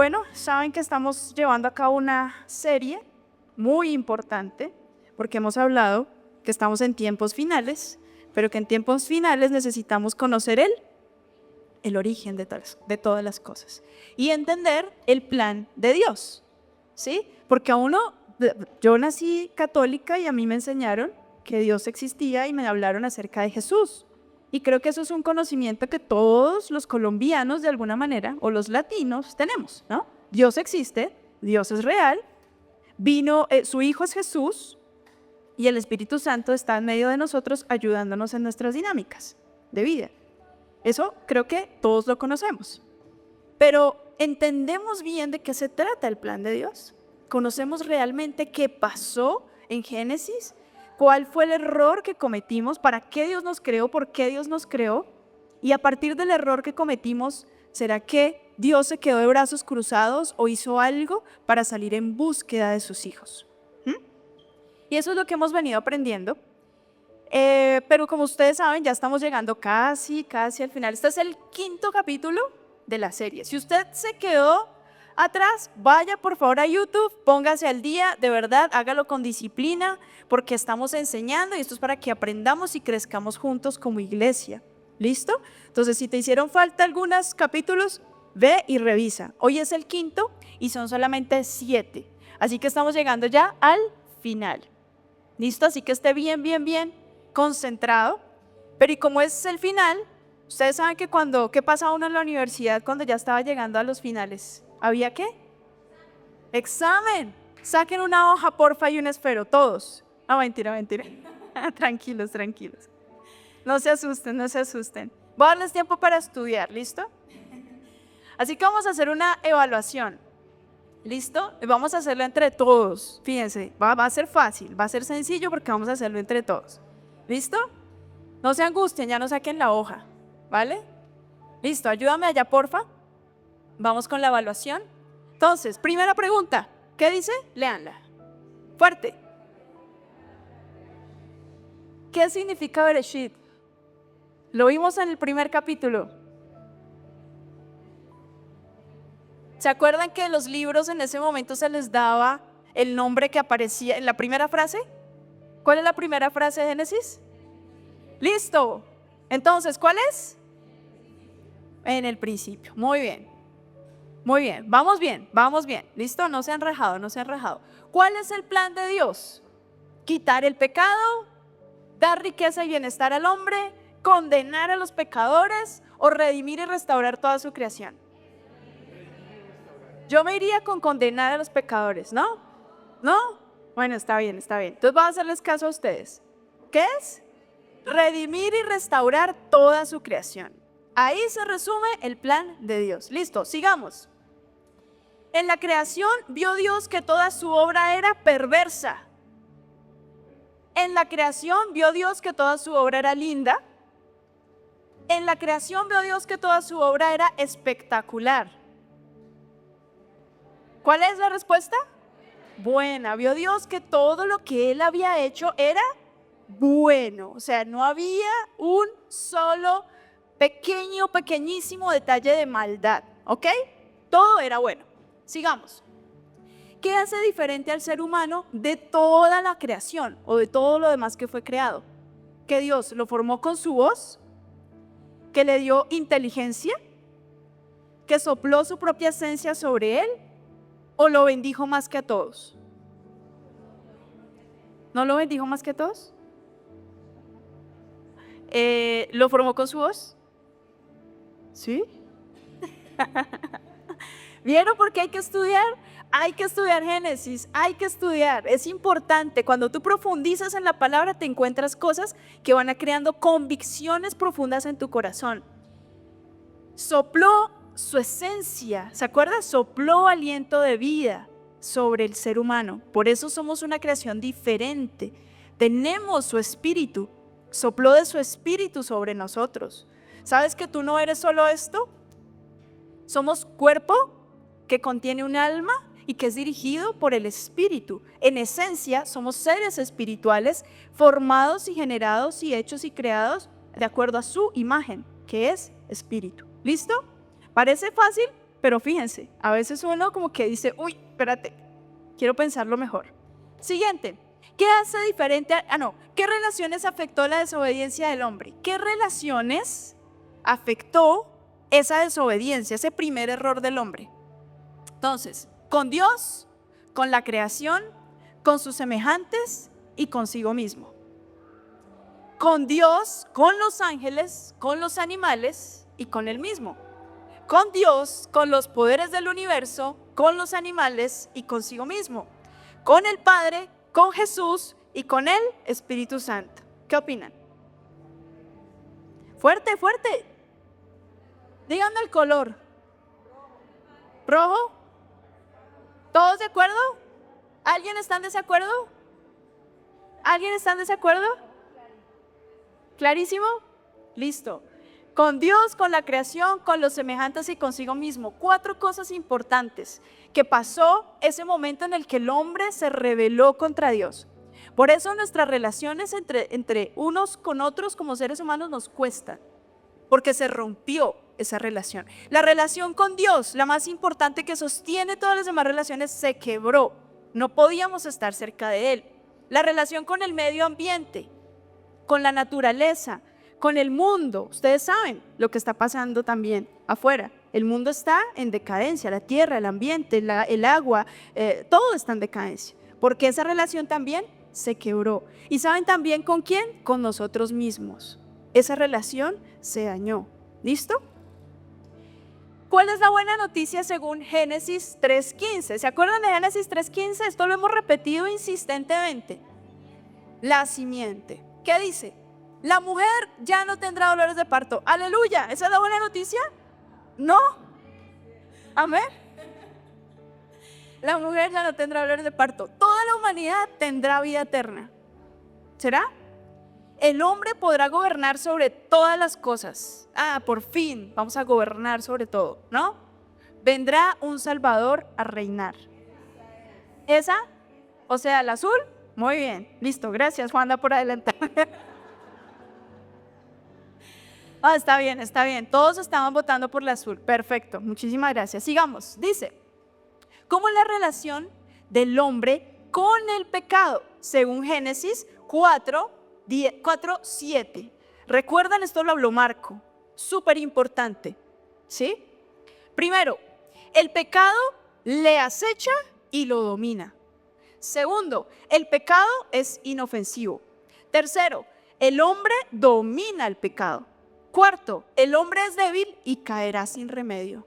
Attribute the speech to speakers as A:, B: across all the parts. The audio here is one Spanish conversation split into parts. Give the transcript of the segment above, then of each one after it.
A: Bueno, saben que estamos llevando a cabo una serie muy importante porque hemos hablado que estamos en tiempos finales, pero que en tiempos finales necesitamos conocer el origen de todas las cosas y entender el plan de Dios, ¿sí? Porque yo nací católica y a mí me enseñaron que Dios existía y me hablaron acerca de Jesús. Y creo que eso es un conocimiento que todos los colombianos de alguna manera, o los latinos, tenemos, ¿no? Dios existe, Dios es real, su Hijo es Jesús y el Espíritu Santo está en medio de nosotros ayudándonos en nuestras dinámicas de vida. Eso creo que todos lo conocemos. Pero ¿entendemos bien de qué se trata el plan de Dios? ¿Conocemos realmente qué pasó en Génesis? ¿Cuál fue el error que cometimos? ¿Para qué Dios nos creó? ¿Por qué Dios nos creó? Y a partir del error que cometimos, ¿será que Dios se quedó de brazos cruzados o hizo algo para salir en búsqueda de sus hijos? Y eso es lo que hemos venido aprendiendo. Pero como ustedes saben, ya estamos llegando casi al final. Este es el 5º capítulo de la serie. Si usted se quedó atrás, vaya por favor a YouTube, póngase al día, de verdad, hágalo con disciplina, porque estamos enseñando y esto es para que aprendamos y crezcamos juntos como iglesia. ¿Listo? Entonces, si te hicieron falta algunos capítulos, ve y revisa. Hoy es el 5º y son solamente 7. Así que estamos llegando ya al final. ¿Listo? Así que esté bien concentrado. Pero y como es el final, ustedes saben que ¿qué pasa uno en la universidad cuando ya estaba llegando a los finales? ¿Había qué? Examen. Saquen una hoja, porfa, y un esfero, todos. Ah, mentira. Tranquilos. No se asusten. Voy a darles tiempo para estudiar, ¿listo? Así que vamos a hacer una evaluación. ¿Listo? Vamos a hacerlo entre todos. Fíjense, va a ser fácil, va a ser sencillo porque vamos a hacerlo entre todos. ¿Listo? No se angustien, ya no saquen la hoja, ¿vale? Listo, ayúdame allá, porfa. Vamos con la evaluación. Entonces, primera pregunta. ¿Qué dice? Léanla. Fuerte. ¿Qué significa Bereshit? Lo vimos en el primer capítulo. ¿Se acuerdan que los libros en ese momento se les daba el nombre que aparecía en la primera frase? ¿Cuál es la primera frase de Génesis? Listo. Entonces, ¿cuál es? En el principio. Muy bien. Vamos bien. ¿Listo? No se han rajado. ¿Cuál es el plan de Dios? Quitar el pecado, dar riqueza y bienestar al hombre, condenar a los pecadores o redimir y restaurar toda su creación. Yo me iría con condenar a los pecadores, ¿no? ¿No? Bueno, está bien. Entonces voy a hacerles caso a ustedes. ¿Qué es? Redimir y restaurar toda su creación. Ahí se resume el plan de Dios. Listo, sigamos. En la creación vio Dios que toda su obra era perversa. En la creación vio Dios que toda su obra era linda. En la creación vio Dios que toda su obra era espectacular. ¿Cuál es la respuesta? Buena. Vio Dios que todo lo que Él había hecho era bueno. O sea, no había un solo pequeñísimo detalle de maldad. ¿Ok? Todo era bueno. Sigamos. ¿Qué hace diferente al ser humano de toda la creación o de todo lo demás que fue creado? Que Dios lo formó con su voz, que le dio inteligencia, que sopló su propia esencia sobre él, ¿o lo bendijo más que a todos? ¿No lo bendijo más que a todos? ¿Lo formó con su voz? ¿Sí? ¿Vieron por qué hay que estudiar? Hay que estudiar Génesis, hay que estudiar. Es importante, cuando tú profundizas en la palabra te encuentras cosas que van a creando convicciones profundas en tu corazón. Sopló su esencia, ¿se acuerda? Sopló aliento de vida sobre el ser humano. Por eso somos una creación diferente. Tenemos su espíritu, sopló de su espíritu sobre nosotros. ¿Sabes que tú no eres solo esto? Somos cuerpo que contiene un alma y que es dirigido por el espíritu. En esencia, somos seres espirituales formados y generados y hechos y creados de acuerdo a su imagen, que es espíritu. ¿Listo? Parece fácil, pero fíjense, a veces uno como que dice, uy, espérate, quiero pensarlo mejor. Siguiente, ¿qué hace diferente? ¿Qué relaciones afectó la desobediencia del hombre? ¿Qué relaciones afectó esa desobediencia, ese primer error del hombre? Entonces, con Dios, con la creación, con sus semejantes y consigo mismo. Con Dios, con los ángeles, con los animales y con él mismo. Con Dios, con los poderes del universo, con los animales y consigo mismo. Con el Padre, con Jesús y con el Espíritu Santo. ¿Qué opinan? Fuerte, fuerte. Díganme el color. ¿Rojo? ¿Todos de acuerdo? ¿Alguien está en desacuerdo? ¿Alguien está en desacuerdo? ¿Clarísimo? Listo. Con Dios, con la creación, con los semejantes y consigo mismo. 4 cosas importantes que pasó ese momento en el que el hombre se rebeló contra Dios. Por eso nuestras relaciones entre unos con otros como seres humanos nos cuestan, porque se rompió esa relación. La relación con Dios, la más importante que sostiene todas las demás relaciones, se quebró. No podíamos estar cerca de Él. La relación con el medio ambiente, con la naturaleza, con el mundo. Ustedes saben lo que está pasando también afuera. El mundo está en decadencia, la tierra, el ambiente, el agua, todo está en decadencia. Porque esa relación también se quebró. ¿Y saben también con quién? Con nosotros mismos. Esa relación se dañó. ¿Listo? ¿Cuál es la buena noticia según Génesis 3:15? ¿Se acuerdan de Génesis 3:15? Esto lo hemos repetido insistentemente. La simiente. ¿Qué dice? La mujer ya no tendrá dolores de parto. Aleluya. ¿Esa es la buena noticia? No. Amén. La mujer ya no tendrá dolores de parto. Toda la humanidad tendrá vida eterna. ¿Será? El hombre podrá gobernar sobre todas las cosas. Por fin vamos a gobernar sobre todo, ¿no? Vendrá un Salvador a reinar. ¿Esa? O sea, el azul. Muy bien, listo, gracias Juanda por adelantar. Está bien, todos estaban votando por el azul, perfecto, muchísimas gracias. Sigamos, dice, ¿cómo es la relación del hombre con el pecado? Según Génesis 4:7. ¿Recuerdan? Esto lo habló Marco, súper importante, ¿sí? Primero, el pecado le acecha y lo domina. Segundo, el pecado es inofensivo. Tercero, el hombre domina el pecado. Cuarto, el hombre es débil y caerá sin remedio.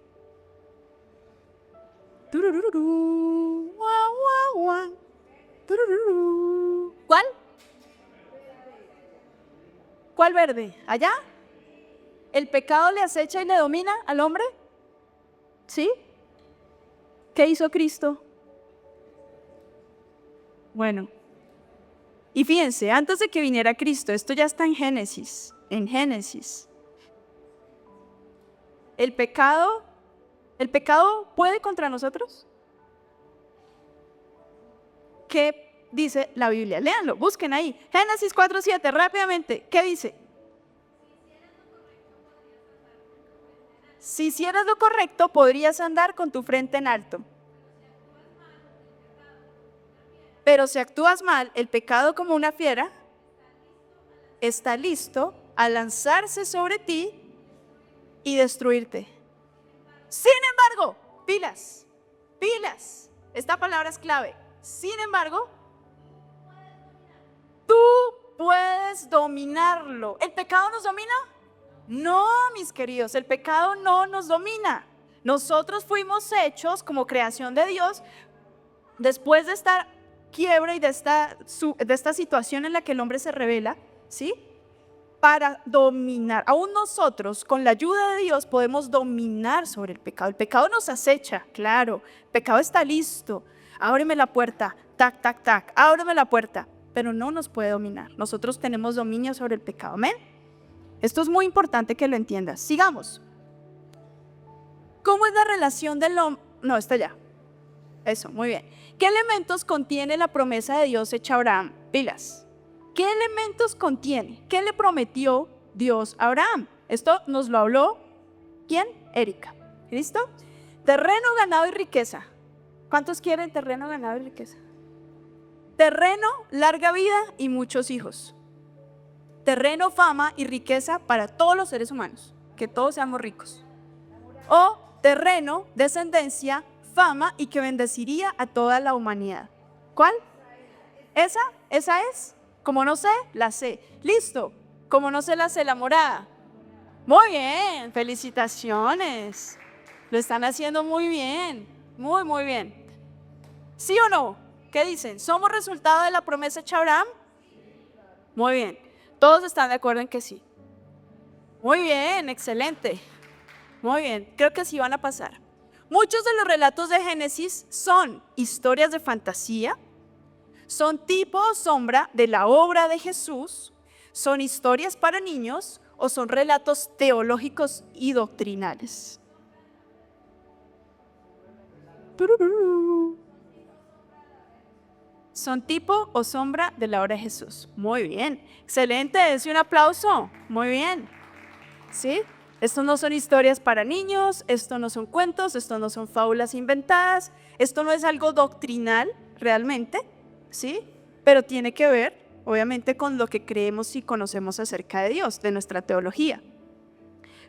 A: ¿Cuál? ¿Cuál verde? ¿Allá? ¿El pecado le acecha y le domina al hombre? ¿Sí? ¿Qué hizo Cristo? Bueno, y fíjense, antes de que viniera Cristo, esto ya está en Génesis. ¿El pecado puede contra nosotros? ¿Qué dice la Biblia? Léanlo, busquen ahí. Génesis 4:7, rápidamente. ¿Qué dice? Si hicieras lo correcto, podrías andar con tu frente en alto. Pero si actúas mal, el pecado como una fiera está listo a lanzarse sobre ti y destruirte. Sin embargo, pilas, esta palabra es clave. Sin embargo, tú puedes dominarlo. ¿El pecado nos domina? No, mis queridos, el pecado no nos domina. Nosotros fuimos hechos como creación de Dios después de esta quiebra y de esta situación en la que el hombre se rebela, ¿sí? Para dominar. Aún nosotros, con la ayuda de Dios, podemos dominar sobre el pecado. El pecado nos acecha, claro. El pecado está listo. Ábreme la puerta, tac, tac, tac. Ábreme la puerta. Pero no nos puede dominar. Nosotros tenemos dominio sobre el pecado. ¿Amén? Esto es muy importante que lo entiendas. Sigamos. ¿Cómo es la relación del hombre? No, está ya. Eso, muy bien. ¿Qué elementos contiene la promesa de Dios hecha a Abraham? Pilas. ¿Qué elementos contiene? ¿Qué le prometió Dios a Abraham? Esto nos lo habló, ¿quién? Erika. ¿Listo? terreno, ganado y riqueza. ¿Cuántos quieren terreno, ganado y riqueza? Terreno, larga vida y muchos hijos. Terreno, fama y riqueza para todos los seres humanos, que todos seamos ricos. O terreno, descendencia, fama y que bendeciría a toda la humanidad. ¿Cuál? ¿Esa es? Como no sé, la sé. Listo. Como no sé, la sé, la morada. Muy bien, felicitaciones. Lo están haciendo muy bien, muy bien. ¿Sí o no? ¿Qué dicen? ¿Somos resultado de la promesa hecha a Abraham? Muy bien. Todos están de acuerdo en que sí. Muy bien, excelente. Muy bien, creo que sí van a pasar. Muchos de los relatos de Génesis son historias de fantasía, son tipo o sombra de la obra de Jesús, son historias para niños o son relatos teológicos y doctrinales. Son tipo o sombra de la obra de Jesús. Muy bien, excelente, dense un aplauso. Muy bien. ¿Sí? Estos no son historias para niños, esto no son cuentos, esto no son fábulas inventadas, esto no es algo doctrinal realmente, ¿sí? Pero tiene que ver, obviamente, con lo que creemos y conocemos acerca de Dios, de nuestra teología.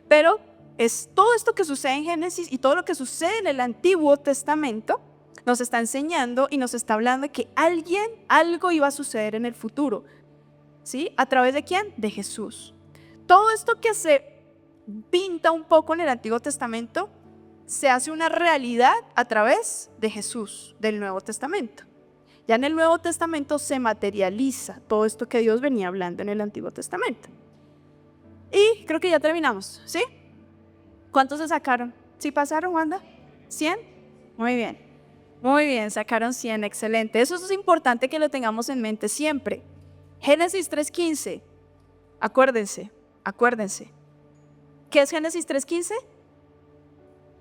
A: Pero es todo esto que sucede en Génesis y todo lo que sucede en el Antiguo Testamento nos está enseñando y nos está hablando de que algo iba a suceder en el futuro, ¿sí? ¿A través de quién? De Jesús. Todo esto que se pinta un poco en el Antiguo Testamento se hace una realidad a través de Jesús, del Nuevo Testamento. Ya en el Nuevo Testamento se materializa todo esto que Dios venía hablando en el Antiguo Testamento. Y creo que ya terminamos, ¿sí? ¿Cuántos se sacaron? ¿Sí pasaron, Wanda? ¿100? Muy bien, sacaron 100, excelente. Eso es importante que lo tengamos en mente siempre. Génesis 3:15, acuérdense. ¿Qué es Génesis 3:15?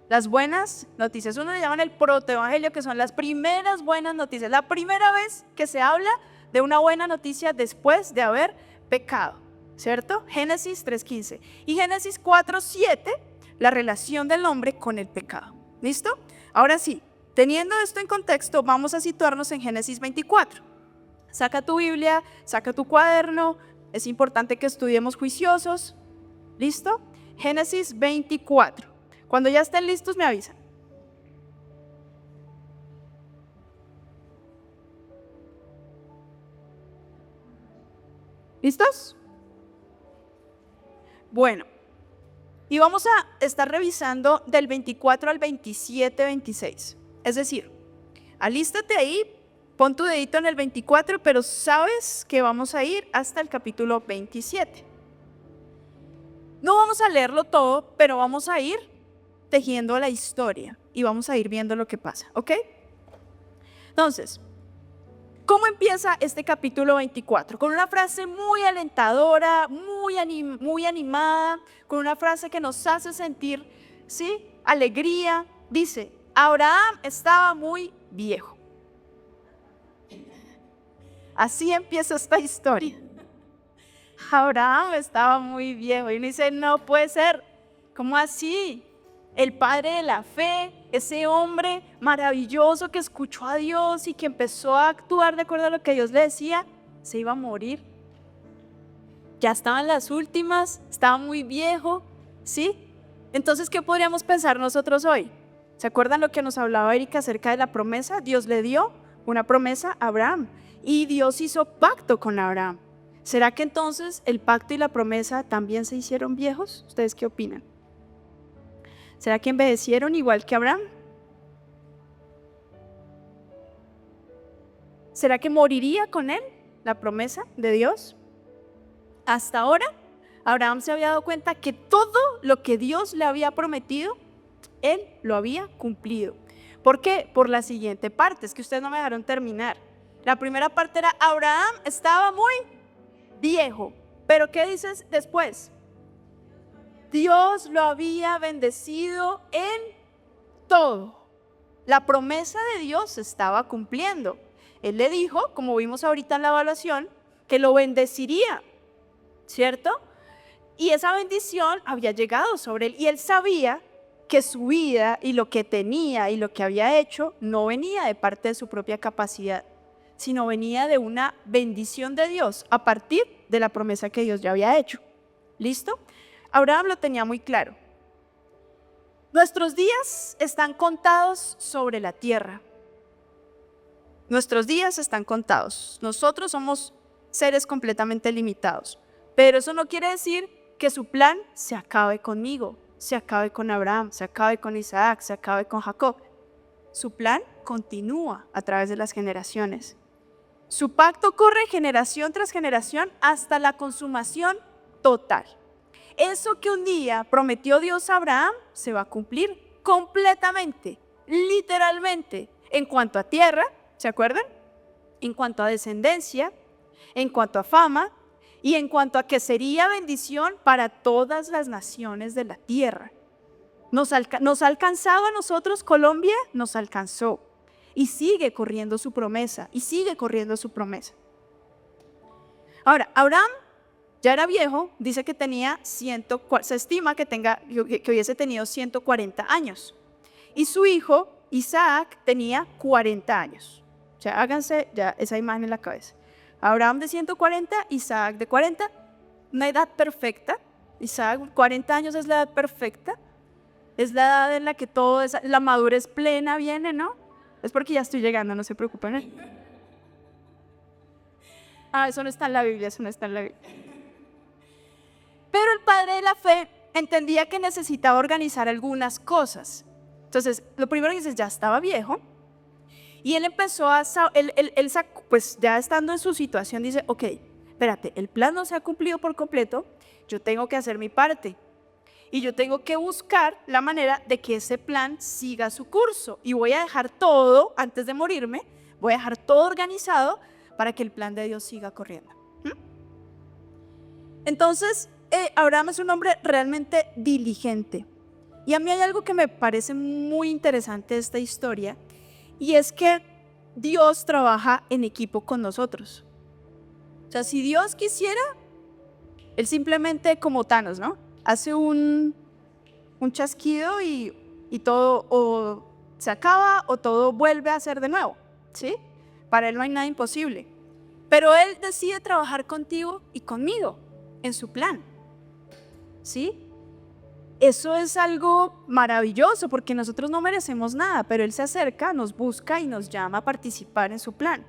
A: Las buenas noticias. Uno le llaman el protoevangelio, que son las primeras buenas noticias. La primera vez que se habla de una buena noticia después de haber pecado, ¿cierto? Génesis 3:15. Y Génesis 4:7, la relación del hombre con el pecado. ¿Listo? Ahora sí, teniendo esto en contexto, vamos a situarnos en Génesis 24. Saca tu Biblia, saca tu cuaderno. Es importante que estudiemos juiciosos. ¿Listo? Génesis 24. Cuando ya estén listos me avisan. ¿Listos? Bueno, y vamos a estar revisando del 24 al 27, 26. Es decir, alístate ahí, pon tu dedito en el 24, pero sabes que vamos a ir hasta el capítulo 27. No vamos a leerlo todo, pero vamos a ir tejiendo la historia y vamos a ir viendo lo que pasa, ¿ok? Entonces, ¿cómo empieza este capítulo 24? Con una frase muy alentadora, muy animada, con una frase que nos hace sentir, ¿sí?, alegría. Dice, Abraham estaba muy viejo. Así empieza esta historia. Abraham estaba muy viejo y uno dice, no puede ser, ¿cómo así? El padre de la fe, ese hombre maravilloso que escuchó a Dios y que empezó a actuar de acuerdo a lo que Dios le decía, se iba a morir. Ya estaban las últimas, estaba muy viejo, ¿sí? Entonces, ¿qué podríamos pensar nosotros hoy? ¿Se acuerdan lo que nos hablaba Erika acerca de la promesa? Dios le dio una promesa a Abraham y Dios hizo pacto con Abraham. ¿Será que entonces el pacto y la promesa también se hicieron viejos? ¿Ustedes qué opinan? ¿Será que envejecieron igual que Abraham? ¿Será que moriría con él la promesa de Dios? Hasta ahora, Abraham se había dado cuenta que todo lo que Dios le había prometido, él lo había cumplido. ¿Por qué? Por la siguiente parte, es que ustedes no me dejaron terminar. La primera parte era, Abraham estaba muy viejo, pero ¿qué dices después? Dios lo había bendecido en todo. La promesa de Dios se estaba cumpliendo. Él le dijo, como vimos ahorita en la evaluación, que lo bendeciría, ¿cierto? Y esa bendición había llegado sobre él y él sabía que su vida y lo que tenía y lo que había hecho no venía de parte de su propia capacidad, sino venía de una bendición de Dios a partir de la promesa que Dios ya había hecho. ¿Listo? Abraham lo tenía muy claro. Nuestros días están contados sobre la tierra. Nuestros días están contados. Nosotros somos seres completamente limitados. Pero eso no quiere decir que su plan se acabe conmigo, se acabe con Abraham, se acabe con Isaac, se acabe con Jacob. Su plan continúa a través de las generaciones. Su pacto corre generación tras generación hasta la consumación total. Eso que un día prometió Dios a Abraham se va a cumplir completamente, literalmente, en cuanto a tierra, ¿se acuerdan? En cuanto a descendencia, en cuanto a fama y en cuanto a que sería bendición para todas las naciones de la tierra. Nos ha alcanzado a nosotros, Colombia, nos alcanzó. Y sigue corriendo su promesa, y sigue corriendo su promesa. Ahora, Abraham ya era viejo, dice que tenía se estima que hubiese tenido 140 años. Y su hijo, Isaac, tenía 40 años. O sea, háganse ya esa imagen en la cabeza. Abraham de 140, Isaac de 40, una edad perfecta. Isaac, 40 años es la edad perfecta. Es la edad en la que la madurez plena viene, ¿no? Es porque ya estoy llegando, no se preocupen, ¿eh? Eso no está en la Biblia, eso no está en la Biblia. Pero el padre de la fe entendía que necesitaba organizar algunas cosas. Entonces, lo primero que dice, ya estaba viejo, y él empezó pues ya estando en su situación, dice, ok, espérate, el plan no se ha cumplido por completo, yo tengo que hacer mi parte. Y yo tengo que buscar la manera de que ese plan siga su curso. Y voy a dejar todo, antes de morirme, voy a dejar todo organizado para que el plan de Dios siga corriendo. Entonces, Abraham es un hombre realmente diligente. Y a mí hay algo que me parece muy interesante de esta historia, y es que Dios trabaja en equipo con nosotros. O sea, si Dios quisiera, Él simplemente como Thanos, ¿no? Hace un chasquido y todo o se acaba o todo vuelve a ser de nuevo, ¿sí? Para Él no hay nada imposible. Pero Él decide trabajar contigo y conmigo en su plan, ¿sí? Eso es algo maravilloso porque nosotros no merecemos nada, pero Él se acerca, nos busca y nos llama a participar en su plan.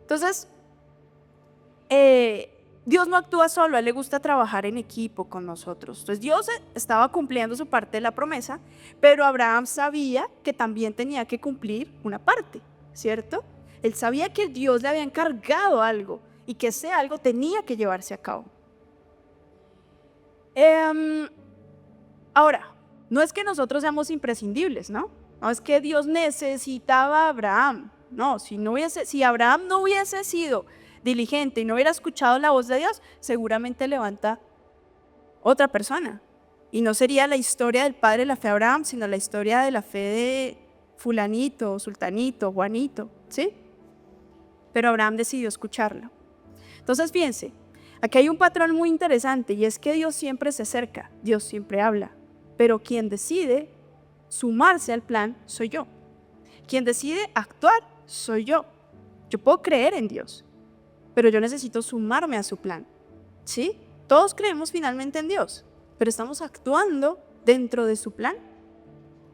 A: Entonces, Dios no actúa solo, a Él le gusta trabajar en equipo con nosotros. Entonces Dios estaba cumpliendo su parte de la promesa, pero Abraham sabía que también tenía que cumplir una parte, ¿cierto? Él sabía que Dios le había encargado algo y que ese algo tenía que llevarse a cabo. Ahora, no es que nosotros seamos imprescindibles, ¿no? No es que Dios necesitaba a Abraham. No, si Abraham no hubiese sido diligente y no hubiera escuchado la voz de Dios, seguramente levanta otra persona. Y no sería la historia del padre de la fe de Abraham, sino la historia de la fe de fulanito, sultanito, Juanito, ¿sí? Pero Abraham decidió escucharlo. Entonces, fíjense, aquí hay un patrón muy interesante y es que Dios siempre se acerca, Dios siempre habla, pero quien decide sumarse al plan soy yo. Quien decide actuar soy yo. Yo puedo creer en Dios, pero yo necesito sumarme a su plan, ¿sí? Todos creemos finalmente en Dios, pero ¿estamos actuando dentro de su plan?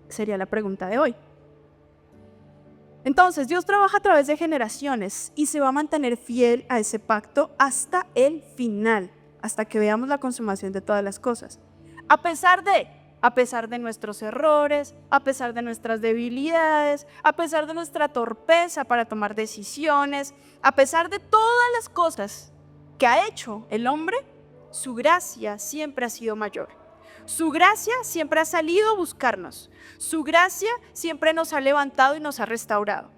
A: Sería la pregunta de hoy. Entonces, Dios trabaja a través de generaciones y se va a mantener fiel a ese pacto hasta el final, hasta que veamos la consumación de todas las cosas. A pesar de nuestros errores, a pesar de nuestras debilidades, a pesar de nuestra torpeza para tomar decisiones, a pesar de todas las cosas que ha hecho el hombre, su gracia siempre ha sido mayor. Su gracia siempre ha salido a buscarnos. Su gracia siempre nos ha levantado y nos ha restaurado.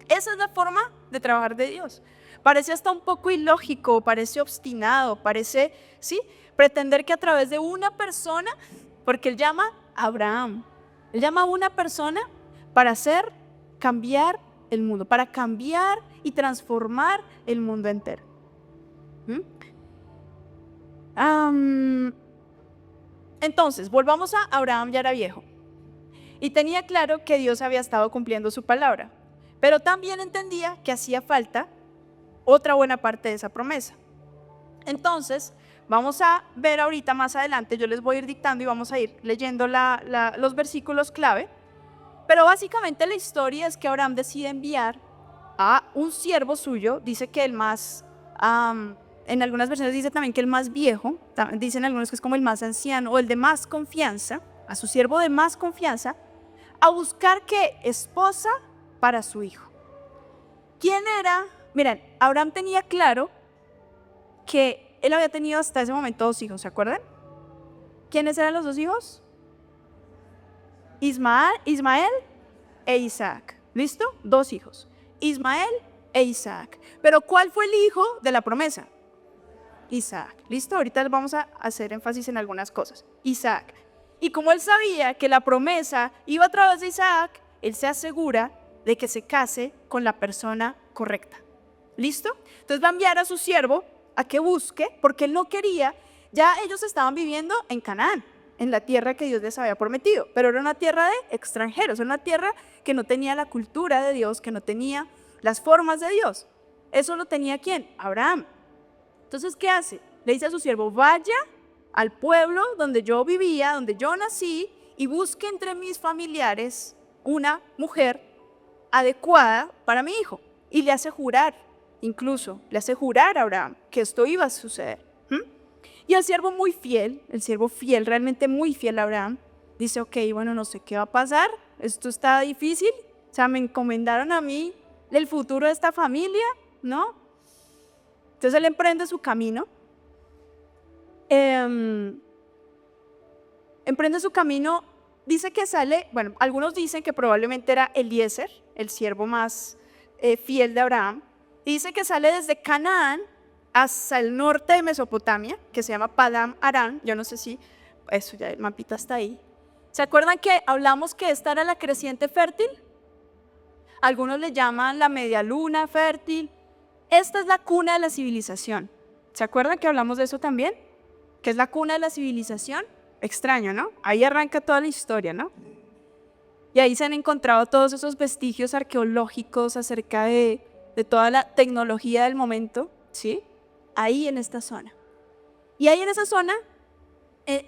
A: Esa es la forma de trabajar de Dios. Parece hasta un poco ilógico, parece obstinado, parece, ¿sí?, pretender que a través de una persona, porque Él llama a Abraham, Él llama a una persona para cambiar el mundo, para cambiar y transformar el mundo entero. Entonces, volvamos a Abraham, ya era viejo. Y tenía claro que Dios había estado cumpliendo su palabra, pero también entendía que hacía falta otra buena parte de esa promesa. Entonces, vamos a ver ahorita más adelante, yo les voy a ir dictando y vamos a ir leyendo los versículos clave, pero básicamente la historia es que Abraham decide enviar a un siervo suyo, dice que el más, en algunas versiones dice también que el más viejo, dicen algunos que es como el más anciano o el de más confianza, a su siervo de más confianza, a buscar ¿qué? Esposa para su hijo. ¿Quién era? Miren, Abraham tenía claro que él había tenido hasta ese momento 2 hijos, ¿se acuerdan? ¿Quiénes eran los 2 hijos? Ismael e Isaac. ¿Listo? 2 hijos. Ismael e Isaac. Pero ¿cuál fue el hijo de la promesa? Isaac. ¿Listo? Ahorita vamos a hacer énfasis en algunas cosas. Isaac. Y como él sabía que la promesa iba a través de Isaac, él se asegura de que se case con la persona correcta. ¿Listo? Entonces va a enviar a su siervo a que busque, porque él no quería, ya ellos estaban viviendo en Canaán, en la tierra que Dios les había prometido, pero era una tierra de extranjeros, era una tierra que no tenía la cultura de Dios, que no tenía las formas de Dios. Eso lo tenía ¿quién? Abraham. Entonces, ¿qué hace? Le dice a su siervo, vaya al pueblo donde yo vivía, donde yo nací, y busque entre mis familiares una mujer adecuada para mi hijo. Y le hace jurar, incluso le hace jurar a Abraham que esto iba a suceder. Y el siervo muy fiel, el siervo fiel, realmente muy fiel a Abraham, dice, ok, bueno, no sé qué va a pasar, esto está difícil, o sea, me encomendaron a mí el futuro de esta familia, ¿no? Entonces él emprende su camino, dice que sale, bueno, algunos dicen que probablemente era Eliezer, el siervo más fiel de Abraham, y dice que sale desde Canaán hasta el norte de Mesopotamia, que se llama Padam Aram. Yo no sé si, eso ya el mapita está ahí. ¿Se acuerdan que hablamos que esta era la creciente fértil? Algunos le llaman la media luna fértil. Esta es la cuna de la civilización. ¿Se acuerdan que hablamos de eso también? ¿Qué es la cuna de la civilización? Extraño, ¿no? Ahí arranca toda la historia, ¿no? Y ahí se han encontrado todos esos vestigios arqueológicos acerca de toda la tecnología del momento, ¿sí? Ahí en esta zona. Y ahí en esa zona,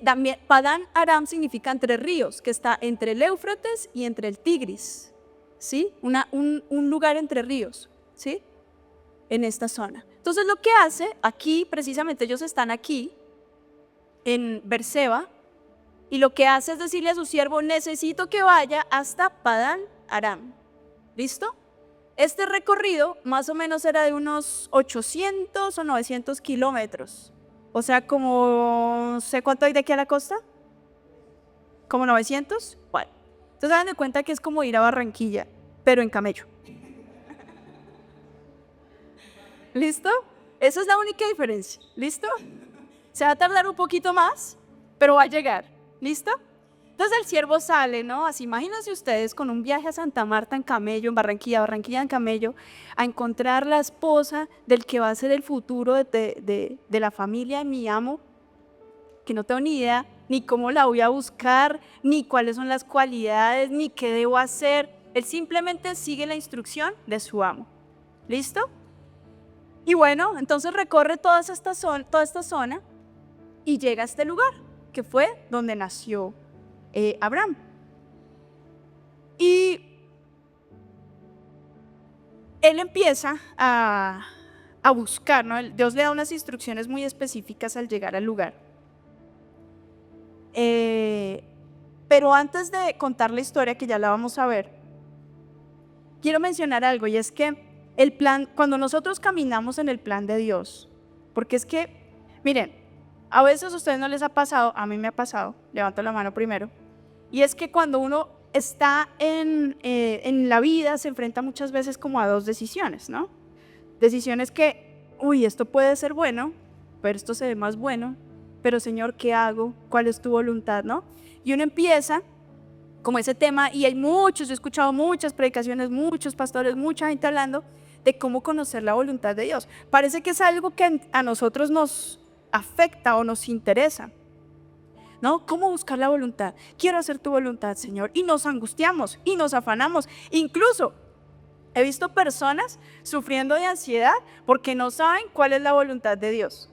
A: también Padán Aram significa entre ríos, que está entre el Éufrates y entre el Tigris, ¿sí? Un lugar entre ríos, ¿sí? En esta zona. Entonces lo que hace, aquí precisamente ellos están aquí, en Berseba, y lo que hace es decirle a su siervo, necesito que vaya hasta Padán Aram. ¿Listo? Este recorrido más o menos era de unos 800 o 900 kilómetros. O sea, como, no sé cuánto hay de aquí a la costa. ¿Como 900? Bueno, entonces hagan de cuenta que es como ir a Barranquilla, pero en camello. ¿Listo? Esa es la única diferencia. ¿Listo? Se va a tardar un poquito más, pero va a llegar. ¿Listo? Entonces el siervo sale, ¿no? Así imagínense ustedes con un viaje a Santa Marta en camello, en Barranquilla en camello, a encontrar la esposa del que va a ser el futuro de la familia de mi amo, que no tengo ni idea ni cómo la voy a buscar, ni cuáles son las cualidades, ni qué debo hacer. Él simplemente sigue la instrucción de su amo. ¿Listo? Y bueno, entonces recorre toda esta zona y llega a este lugar, que fue donde nació Abraham. Y él empieza a buscar, ¿no? Dios le da unas instrucciones muy específicas al llegar al lugar. Pero antes de contar la historia, que ya la vamos a ver, quiero mencionar algo, y es que el plan, cuando nosotros caminamos en el plan de Dios, porque es que, miren, a veces a ustedes no les ha pasado, a mí me ha pasado, levanto la mano primero, y es que cuando uno está en la vida se enfrenta muchas veces como a 2 decisiones, ¿no? Decisiones que, esto puede ser bueno, pero esto se ve más bueno, pero Señor, ¿qué hago? ¿Cuál es tu voluntad, no? Y uno empieza como ese tema, y hay muchos, he escuchado muchas predicaciones, muchos pastores, mucha gente hablando de cómo conocer la voluntad de Dios. Parece que es algo que a nosotros nos afecta o nos interesa. ¿no? ¿Cómo buscar la voluntad? Quiero hacer tu voluntad, Señor. Y nos angustiamos y nos afanamos. Incluso he visto personas sufriendo de ansiedad porque no saben cuál es la voluntad de Dios.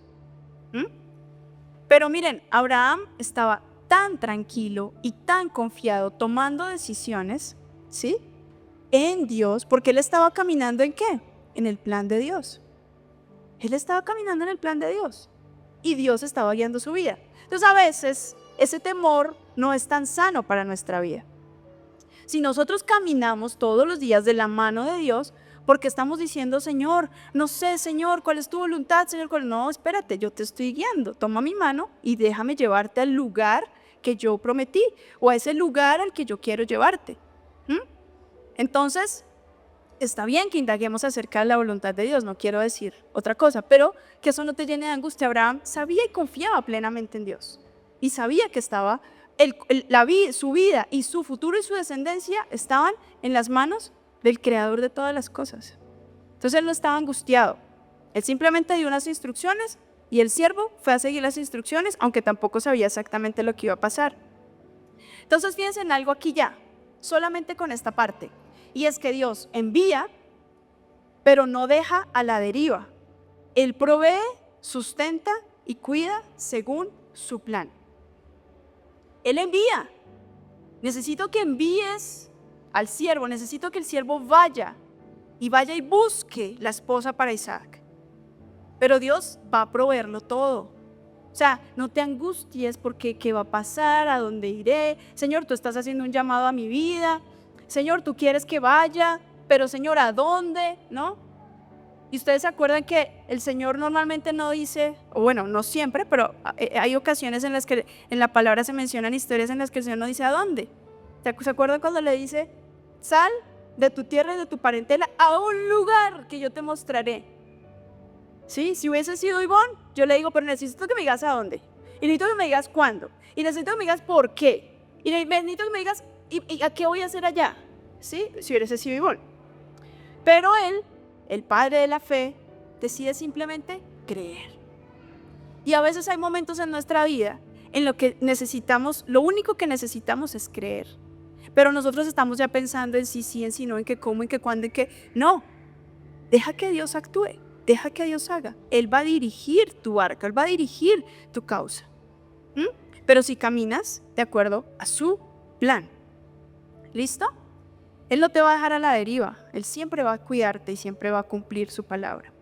A: Pero miren, Abraham estaba tan tranquilo y tan confiado tomando decisiones, ¿sí? En Dios, porque él estaba caminando ¿en qué? En el plan de Dios. Él estaba caminando en el plan de Dios y Dios estaba guiando su vida. Entonces a veces ese temor no es tan sano para nuestra vida. Si nosotros caminamos todos los días de la mano de Dios, porque estamos diciendo, Señor, no sé, Señor, ¿cuál es tu voluntad, Señor? No, espérate, yo te estoy guiando. Toma mi mano y déjame llevarte al lugar que yo prometí o a ese lugar al que yo quiero llevarte. Entonces, está bien que indaguemos acerca de la voluntad de Dios, no quiero decir otra cosa, pero que eso no te llene de angustia. Abraham sabía y confiaba plenamente en Dios y sabía que estaba su vida y su futuro y su descendencia estaban en las manos del creador de todas las cosas. Entonces él no estaba angustiado, él simplemente dio unas instrucciones y el siervo fue a seguir las instrucciones, aunque tampoco sabía exactamente lo que iba a pasar. Entonces fíjense en algo aquí ya, solamente con esta parte, y es que Dios envía, pero no deja a la deriva. Él provee, sustenta y cuida según su plan. Él envía. Necesito que envíes al siervo, necesito que el siervo vaya y busque la esposa para Isaac. Pero Dios va a proveerlo todo. O sea, no te angusties porque qué va a pasar, a dónde iré. Señor, tú estás haciendo un llamado a mi vida. Señor, tú quieres que vaya, pero Señor, ¿a dónde? ¿No? Y ustedes se acuerdan que el Señor normalmente no dice, o bueno, no siempre, pero hay ocasiones en las que en la palabra se mencionan historias en las que el Señor no dice a dónde. ¿Se acuerdan cuando le dice, sal de tu tierra y de tu parentela a un lugar que yo te mostraré? ¿Sí? Si hubiese sido Ivonne, yo le digo, pero necesito que me digas a dónde. Y necesito que me digas cuándo. Y necesito que me digas por qué. Y necesito que me digas, ¿y a qué voy a hacer allá? ¿Sí? Si hubiese sido Ivonne. Pero él, el padre de la fe, decide simplemente creer. Y a veces hay momentos en nuestra vida en lo que necesitamos, lo único que necesitamos es creer. Pero nosotros estamos ya pensando en sí, en sí, no, en qué, cómo, en qué, cuándo, en qué. No, deja que Dios actúe, deja que Dios haga. Él va a dirigir tu barca, Él va a dirigir tu causa. Pero si caminas de acuerdo a su plan. ¿Listo? Él no te va a dejar a la deriva, Él siempre va a cuidarte y siempre va a cumplir su palabra.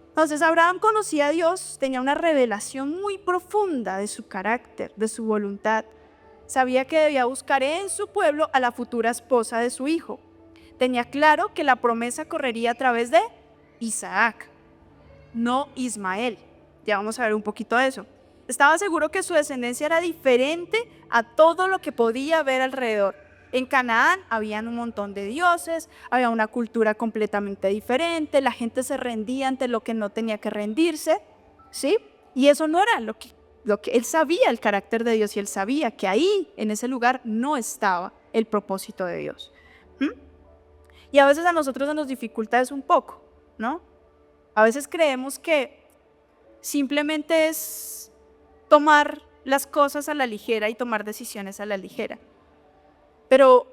A: Entonces Abraham conocía a Dios, tenía una revelación muy profunda de su carácter, de su voluntad. Sabía que debía buscar en su pueblo a la futura esposa de su hijo. Tenía claro que la promesa correría a través de Isaac, no Ismael. Ya vamos a ver un poquito de eso. Estaba seguro que su descendencia era diferente a todo lo que podía ver alrededor. En Canaán habían un montón de dioses, había una cultura completamente diferente, la gente se rendía ante lo que no tenía que rendirse, ¿sí? Y eso no era lo que él sabía, el carácter de Dios, y él sabía que ahí, en ese lugar, no estaba el propósito de Dios. Y a veces a nosotros se nos dificulta eso un poco, ¿no? A veces creemos que simplemente es tomar las cosas a la ligera y tomar decisiones a la ligera. Pero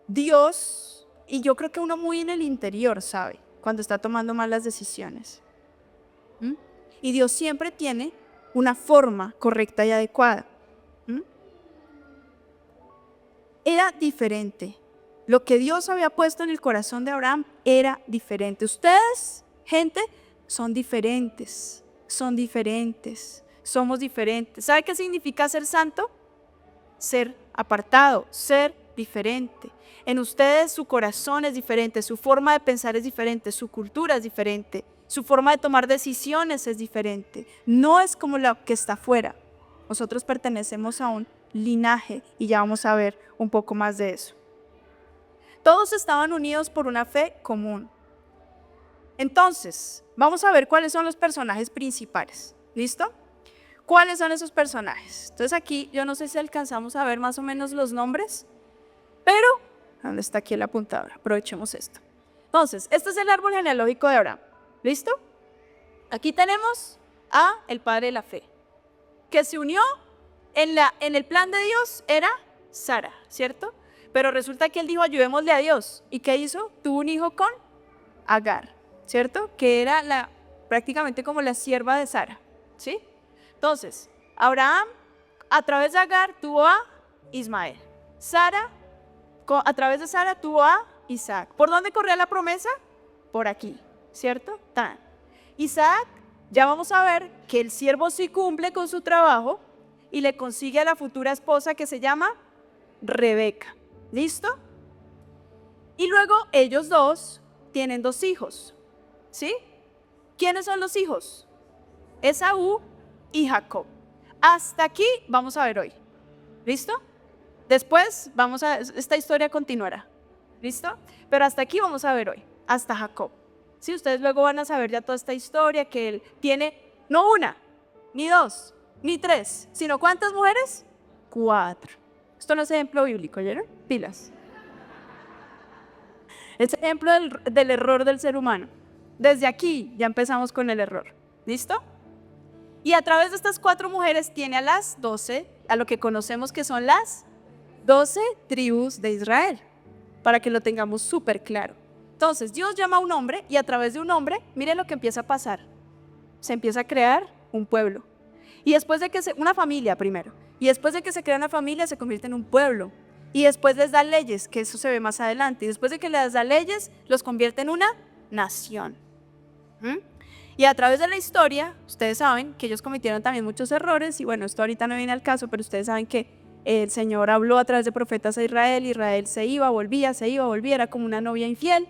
A: Dios, y yo creo que uno muy en el interior sabe cuando está tomando malas decisiones. Y Dios siempre tiene una forma correcta y adecuada. Era diferente. Lo que Dios había puesto en el corazón de Abraham era diferente. Ustedes, gente, son diferentes. Son diferentes. Somos diferentes. ¿Sabe qué significa ser santo? Ser apartado, ser diferente. En ustedes su corazón es diferente, su forma de pensar es diferente, su cultura es diferente, su forma de tomar decisiones es diferente. No es como lo que está afuera. Nosotros pertenecemos a un linaje y ya vamos a ver un poco más de eso. Todos estaban unidos por una fe común. Entonces, vamos a ver cuáles son los personajes principales. ¿Listo? ¿Cuáles son esos personajes? Entonces aquí yo no sé si alcanzamos a ver más o menos los nombres, pero ¿dónde está aquí el apuntador? Aprovechemos esto. Entonces, este es el árbol genealógico de Abraham. ¿Listo? Aquí tenemos a el padre de la fe, que se unió en el plan de Dios era Sara, ¿cierto? Pero resulta que él dijo, ayudémosle a Dios. ¿Y qué hizo? Tuvo un hijo con Agar, ¿cierto? Que era prácticamente como la sierva de Sara, ¿sí? Entonces, Abraham a través de Agar tuvo a Ismael. Sara, a través de Sara tuvo a Isaac. ¿Por dónde corría la promesa? Por aquí, ¿cierto? Tan. Isaac, ya vamos a ver que el siervo sí cumple con su trabajo y le consigue a la futura esposa que se llama Rebeca. ¿Listo? Y luego ellos dos tienen 2 hijos, ¿sí? ¿Quiénes son los hijos? Esaú y Jacob. Hasta aquí vamos a ver hoy. ¿Listo? Después esta historia continuará. ¿Listo? Pero hasta aquí vamos a ver hoy, hasta Jacob. Sí, ustedes luego van a saber ya toda esta historia que él tiene, no 1, ni 2, ni 3, sino ¿cuántas mujeres? 4. Esto no es ejemplo bíblico, ¿oyeron? Pilas. Es ejemplo del error del ser humano. Desde aquí ya empezamos con el error. ¿Listo? Y a través de estas 4 mujeres tiene a las 12, a lo que conocemos que son las 12 tribus de Israel, para que lo tengamos súper claro. Entonces, Dios llama a un hombre y a través de un hombre, mire lo que empieza a pasar. Se empieza a crear un pueblo. Y después de que una familia primero. Y después de que se crea una familia, se convierte en un pueblo. Y después les da leyes, que eso se ve más adelante. Y después de que les da leyes, los convierte en una nación. Y a través de la historia, ustedes saben que ellos cometieron también muchos errores. Y bueno, esto ahorita no viene al caso, pero ustedes saben que el Señor habló a través de profetas a Israel. Israel se iba, volvía, era como una novia infiel.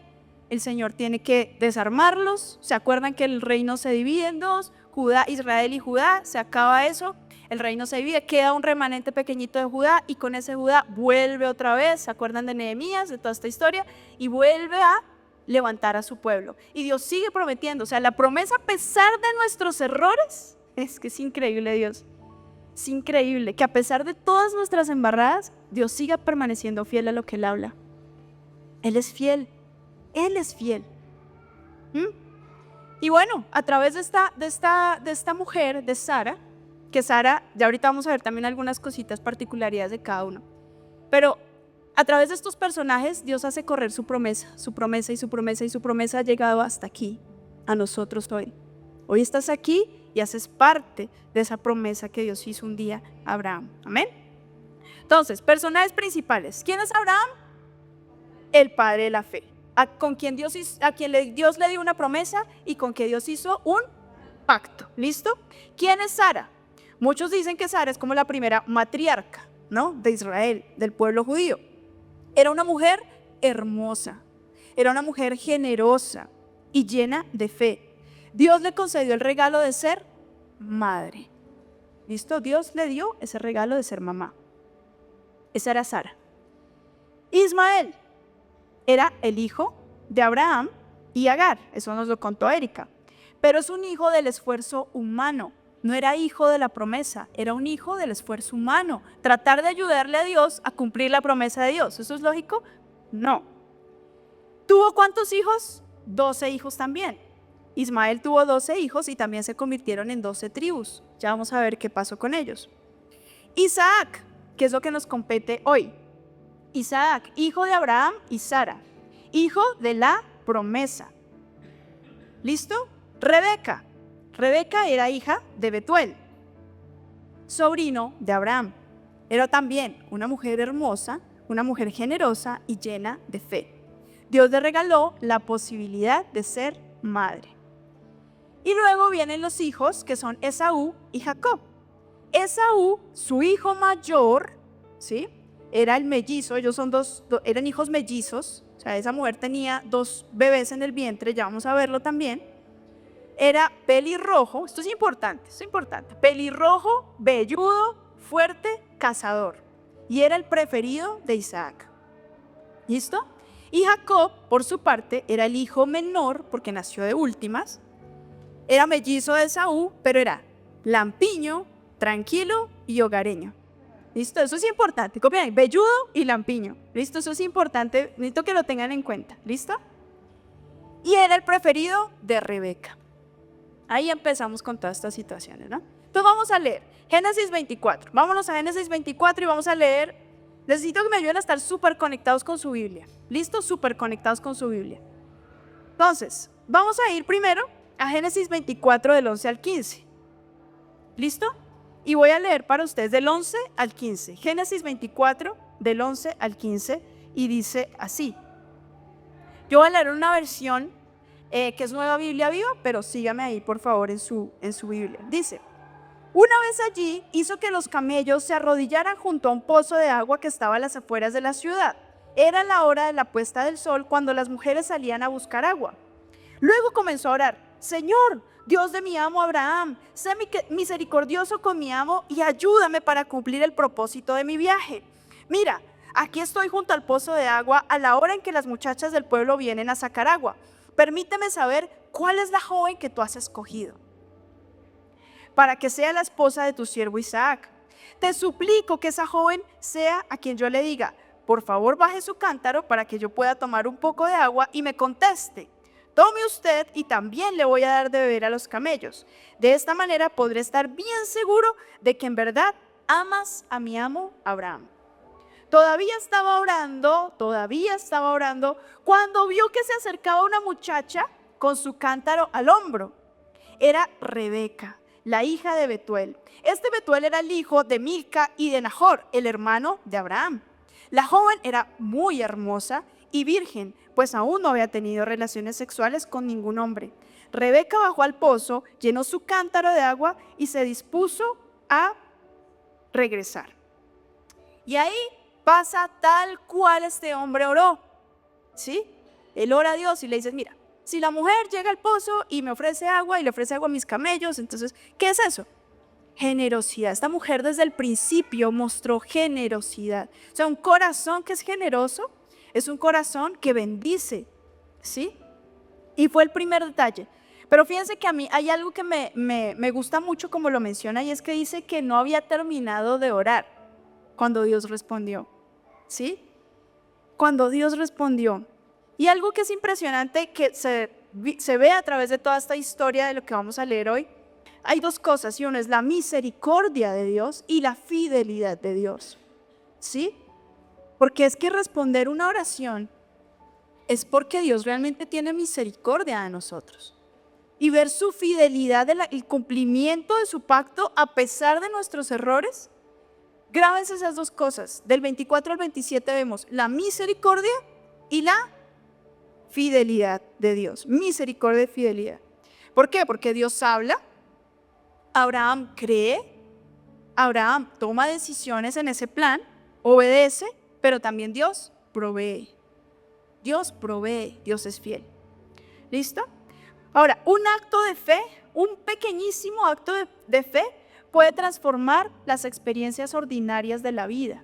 A: El Señor tiene que desarmarlos. ¿Se acuerdan que el reino se divide en 2? Judá, Israel y Judá. Se acaba eso. El reino se divide, queda un remanente pequeñito de Judá y con ese Judá vuelve otra vez. ¿Se acuerdan de Nehemías, de toda esta historia? Y vuelve a levantar a su pueblo. Y Dios sigue prometiendo. O sea, la promesa a pesar de nuestros errores, es que es increíble Dios. Es increíble que a pesar de todas nuestras embarradas, Dios siga permaneciendo fiel a lo que Él habla. Él es fiel. Él es fiel. Y bueno, a través de esta mujer, de Sara, que Sara, ya ahorita vamos a ver también algunas cositas, particularidades de cada uno. Pero a través de estos personajes, Dios hace correr su promesa, su promesa y su promesa y su promesa ha llegado hasta aquí, a nosotros hoy. Hoy estás aquí y haces parte de esa promesa que Dios hizo un día a Abraham. Amén. Entonces, personajes principales. ¿Quién es Abraham? El padre de la fe. A quien Dios le dio una promesa y con que Dios hizo un pacto. ¿Listo? ¿Quién es Sara? Muchos dicen que Sara es como la primera matriarca, ¿no? De Israel, del pueblo judío. Era una mujer hermosa, era una mujer generosa y llena de fe. Dios le concedió el regalo de ser madre. ¿Listo? Dios le dio ese regalo de ser mamá. Esa era Sara. Ismael era el hijo de Abraham y Agar, eso nos lo contó Erika, pero es un hijo del esfuerzo humano, no era hijo de la promesa, era un hijo del esfuerzo humano, tratar de ayudarle a Dios a cumplir la promesa de Dios. ¿Eso es lógico? No. ¿Tuvo cuántos hijos? 12 hijos también. Ismael tuvo 12 hijos y también se convirtieron en 12 tribus. Ya vamos a ver qué pasó con ellos. Isaac, que es lo que nos compete hoy. Isaac, hijo de Abraham y Sara, hijo de la promesa. ¿Listo? Rebeca. Rebeca era hija de Betuel, sobrino de Abraham. Era también una mujer hermosa, una mujer generosa y llena de fe. Dios le regaló la posibilidad de ser madre. Y luego vienen los hijos que son Esaú y Jacob. Esaú, su hijo mayor, ¿sí?, era el mellizo. Ellos eran hijos mellizos. O sea, esa mujer tenía 2 bebés en el vientre, ya vamos a verlo también. Era pelirrojo, esto es importante, pelirrojo, velludo, fuerte, cazador. Y era el preferido de Isaac. ¿Listo? Y Jacob, por su parte, era el hijo menor, porque nació de últimas. Era mellizo de Esaú, pero era lampiño, tranquilo y hogareño. ¿Listo? Eso es importante. Copian ahí, velludo y lampiño. ¿Listo? Eso es importante. Necesito que lo tengan en cuenta. ¿Listo? Y era el preferido de Rebeca. Ahí empezamos con todas estas situaciones, ¿no? Entonces vamos a leer Génesis 24. Vámonos a Génesis 24 y vamos a leer. Necesito que me ayuden a estar súper conectados con su Biblia. ¿Listo? Súper conectados con su Biblia. Entonces, vamos a ir primero a Génesis 24 del 11 al 15. ¿Listo? Y voy a leer para ustedes del 11 al 15. Génesis 24 del 11 al 15 y dice así. Yo voy a leer una versión que es Nueva Biblia Viva, pero sígame ahí por favor en su Biblia. Dice: una vez allí hizo que los camellos se arrodillaran junto a un pozo de agua que estaba a las afueras de la ciudad. Era la hora de la puesta del sol cuando las mujeres salían a buscar agua. Luego comenzó a orar: Señor, Dios de mi amo Abraham, sé misericordioso con mi amo y ayúdame para cumplir el propósito de mi viaje. Mira, aquí estoy junto al pozo de agua a la hora en que las muchachas del pueblo vienen a sacar agua. Permíteme saber cuál es la joven que tú has escogido para que sea la esposa de tu siervo Isaac. Te suplico que esa joven sea a quien yo le diga: por favor baje su cántaro para que yo pueda tomar un poco de agua, y me conteste: tome usted y también le voy a dar de beber a los camellos. De esta manera podré estar bien seguro de que en verdad amas a mi amo Abraham. Todavía estaba orando, cuando vio que se acercaba una muchacha con su cántaro al hombro. Era Rebeca, la hija de Betuel. Este Betuel era el hijo de Milca y de Nahor, el hermano de Abraham. La joven era muy hermosa y virgen, pues aún no había tenido relaciones sexuales con ningún hombre. Rebeca bajó al pozo, llenó su cántaro de agua y se dispuso a regresar. Y ahí pasa tal cual este hombre oró, ¿sí? Él ora a Dios y le dice: mira, si la mujer llega al pozo y me ofrece agua y le ofrece agua a mis camellos, entonces, ¿qué es eso? Generosidad. Esta mujer desde el principio mostró generosidad. O sea, un corazón que es generoso es un corazón que bendice, ¿sí? Y fue el primer detalle. Pero fíjense que a mí hay algo que me gusta mucho como lo menciona, y es que dice que no había terminado de orar cuando Dios respondió, ¿sí? Cuando Dios respondió. Y algo que es impresionante que se ve a través de toda esta historia de lo que vamos a leer hoy, hay dos cosas, y uno es la misericordia de Dios y la fidelidad de Dios, ¿sí? Porque es que responder una oración es porque Dios realmente tiene misericordia de nosotros. Y ver su fidelidad, el cumplimiento de su pacto a pesar de nuestros errores. Grábense esas dos cosas. Del 24 al 27 vemos la misericordia y la fidelidad de Dios. Misericordia y fidelidad. ¿Por qué? Porque Dios habla, Abraham cree, Abraham toma decisiones en ese plan, obedece, pero también Dios provee. Dios provee, Dios es fiel. ¿Listo? Ahora, un acto de fe, un pequeñísimo acto de fe puede transformar las experiencias ordinarias de la vida.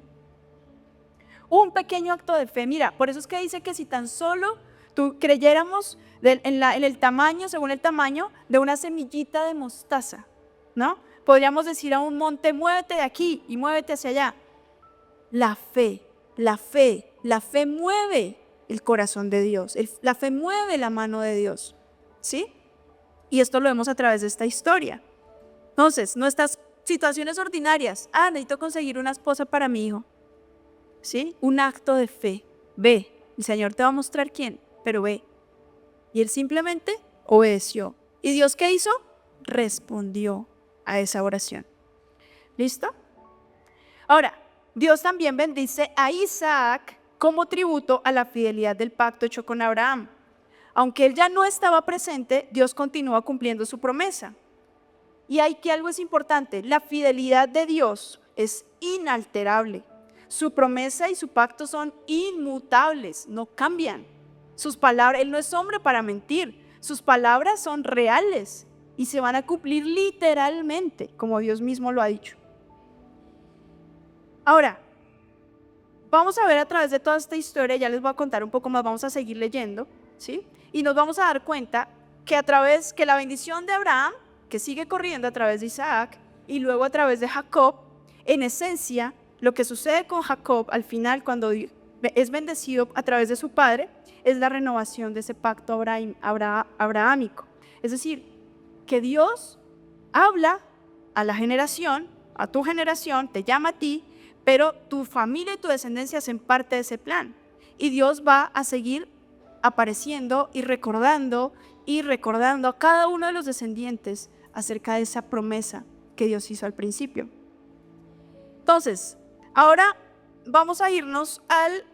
A: Un pequeño acto de fe, mira, por eso es que dice que si tan solo tú creyéramos en el tamaño, según el tamaño de una semillita de mostaza, ¿no? Podríamos decir a un monte: muévete de aquí y muévete hacia allá. La fe mueve el corazón de Dios, la fe mueve la mano de Dios, ¿sí? Y esto lo vemos a través de esta historia. Entonces, nuestras situaciones ordinarias: necesito conseguir una esposa para mi hijo, ¿sí? Un acto de fe. Ve, el Señor te va a mostrar quién, pero ve. Y él simplemente obedeció. ¿Y Dios qué hizo? Respondió a esa oración. ¿Listo? Ahora, Dios también bendice a Isaac como tributo a la fidelidad del pacto hecho con Abraham. Aunque él ya no estaba presente, Dios continúa cumpliendo su promesa. Y aquí algo es importante: la fidelidad de Dios es inalterable. Su promesa y su pacto son inmutables, no cambian. Sus palabras, él no es hombre para mentir, sus palabras son reales y se van a cumplir literalmente, como Dios mismo lo ha dicho. Ahora, vamos a ver a través de toda esta historia, ya les voy a contar un poco más, vamos a seguir leyendo, ¿sí? Y nos vamos a dar cuenta que la bendición de Abraham, que sigue corriendo a través de Isaac y luego a través de Jacob, en esencia, lo que sucede con Jacob al final, cuando es bendecido a través de su padre, es la renovación de ese pacto abrahámico. Es decir, que Dios habla a la generación, a tu generación, te llama a ti, pero tu familia y tu descendencia hacen parte de ese plan. Y Dios va a seguir apareciendo y recordando a cada uno de los descendientes acerca de esa promesa que Dios hizo al principio. Entonces, ahora vamos a irnos al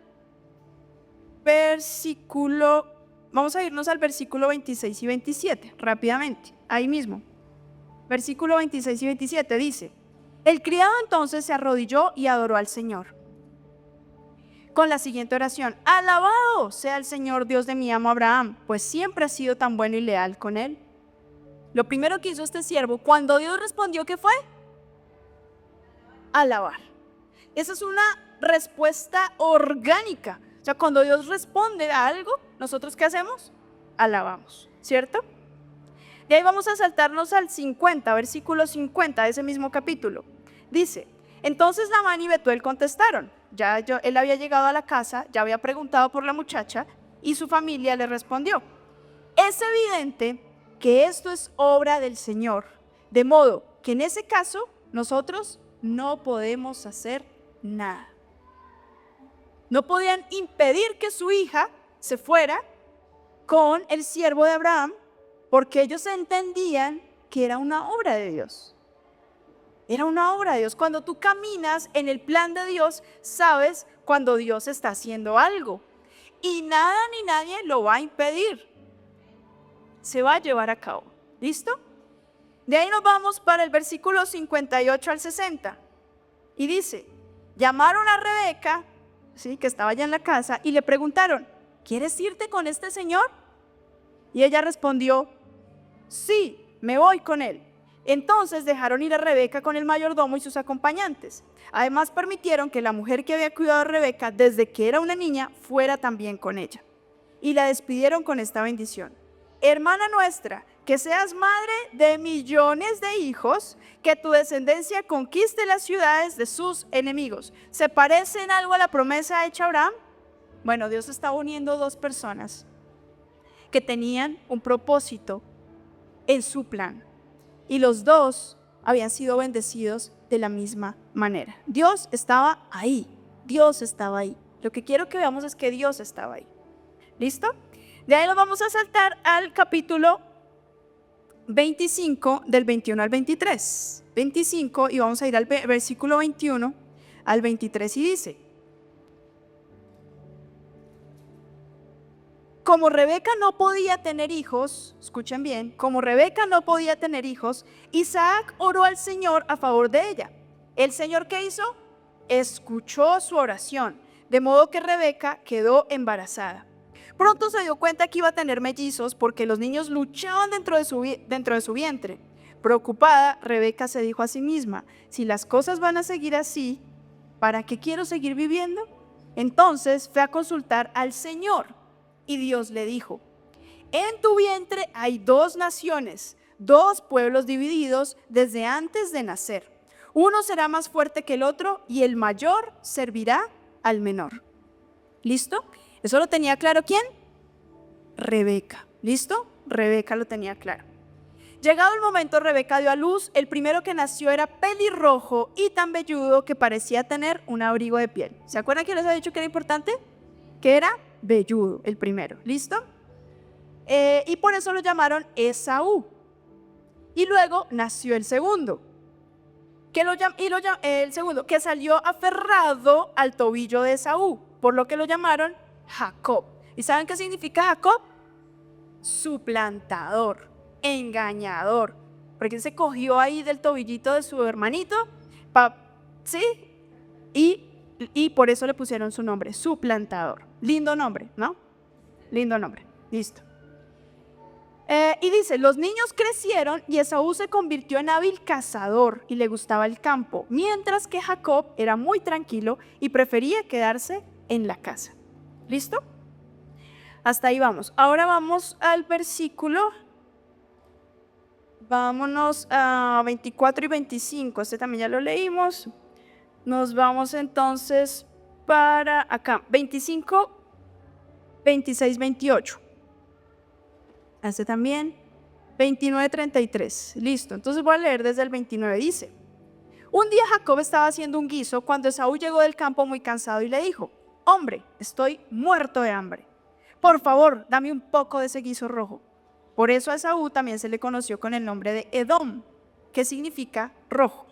A: versículo 26 y 27, rápidamente, ahí mismo. Versículo 26 y 27 dice: el criado entonces se arrodilló y adoró al Señor con la siguiente oración: alabado sea el Señor Dios de mi amo Abraham, pues siempre ha sido tan bueno y leal con él. Lo primero que hizo este siervo, cuando Dios respondió, ¿qué fue? Alabar. Esa es una respuesta orgánica. O sea, cuando Dios responde a algo, ¿nosotros qué hacemos? Alabamos, ¿cierto? Y ahí vamos a saltarnos al 50, versículo 50 de ese mismo capítulo. Dice: entonces Labán y Betuel contestaron. Él había llegado a la casa, ya había preguntado por la muchacha y su familia le respondió: es evidente que esto es obra del Señor, de modo que en ese caso nosotros no podemos hacer nada. No podían impedir que su hija se fuera con el siervo de Abraham, porque ellos entendían que era una obra de Dios. Era una obra de Dios. Cuando tú caminas en el plan de Dios, sabes cuando Dios está haciendo algo. Y nada ni nadie lo va a impedir. Se va a llevar a cabo. ¿Listo? De ahí nos vamos para el versículo 58 al 60. Y dice: llamaron a Rebeca, ¿sí?, que estaba allá en la casa, y le preguntaron: ¿quieres irte con este señor? Y ella respondió: sí, me voy con él. Entonces dejaron ir a Rebeca con el mayordomo y sus acompañantes. Además permitieron que la mujer que había cuidado a Rebeca desde que era una niña fuera también con ella. Y la despidieron con esta bendición: hermana nuestra, que seas madre de millones de hijos, que tu descendencia conquiste las ciudades de sus enemigos. ¿Se parece en algo a la promesa hecha a Abraham? Bueno, Dios está uniendo dos personas que tenían un propósito en su plan. Y los dos habían sido bendecidos de la misma manera. Dios estaba ahí. Dios estaba ahí. Lo que quiero que veamos es que Dios estaba ahí. ¿Listo? De ahí nos vamos a saltar al capítulo 25, del 21 al 23. 25, y vamos a ir al versículo 21 al 23, y dice: como Rebeca no podía tener hijos, escuchen bien, como Rebeca no podía tener hijos, Isaac oró al Señor a favor de ella. ¿El Señor qué hizo? Escuchó su oración, de modo que Rebeca quedó embarazada. Pronto se dio cuenta que iba a tener mellizos porque los niños luchaban dentro de su vientre. Preocupada, Rebeca se dijo a sí misma: si las cosas van a seguir así, ¿para qué quiero seguir viviendo? Entonces fue a consultar al Señor. Y Dios le dijo: en tu vientre hay dos naciones, dos pueblos divididos desde antes de nacer. Uno será más fuerte que el otro y el mayor servirá al menor. ¿Listo? ¿Eso lo tenía claro quién? Rebeca. ¿Listo? Rebeca lo tenía claro. Llegado el momento, Rebeca dio a luz. El primero que nació era pelirrojo y tan velludo que parecía tener un abrigo de piel. ¿Se acuerdan que les había dicho que era importante? Que era velludo, el primero. ¿Listo? Y por eso lo llamaron Esaú. Y luego nació el segundo, el segundo que salió aferrado al tobillo de Esaú, por lo que lo llamaron Jacob. ¿Y saben qué significa Jacob? Suplantador, engañador, porque él se cogió ahí del tobillito de su hermanito, ¿sí? Y por eso le pusieron su nombre, suplantador. Lindo nombre, ¿no? Lindo nombre, listo. Y dice: los niños crecieron y Esaú se convirtió en hábil cazador y le gustaba el campo, mientras que Jacob era muy tranquilo y prefería quedarse en la casa. ¿Listo? Hasta ahí vamos. Ahora vamos al versículo, vámonos a 24 y 25. Este también ya lo leímos. Nos vamos entonces para acá, 25, 26, 28. Este también, 29:33. Listo, entonces voy a leer desde el 29. Dice: un día Jacob estaba haciendo un guiso cuando Esaú llegó del campo muy cansado y le dijo: hombre, estoy muerto de hambre. Por favor, dame un poco de ese guiso rojo. Por eso a Esaú también se le conoció con el nombre de Edom, que significa rojo.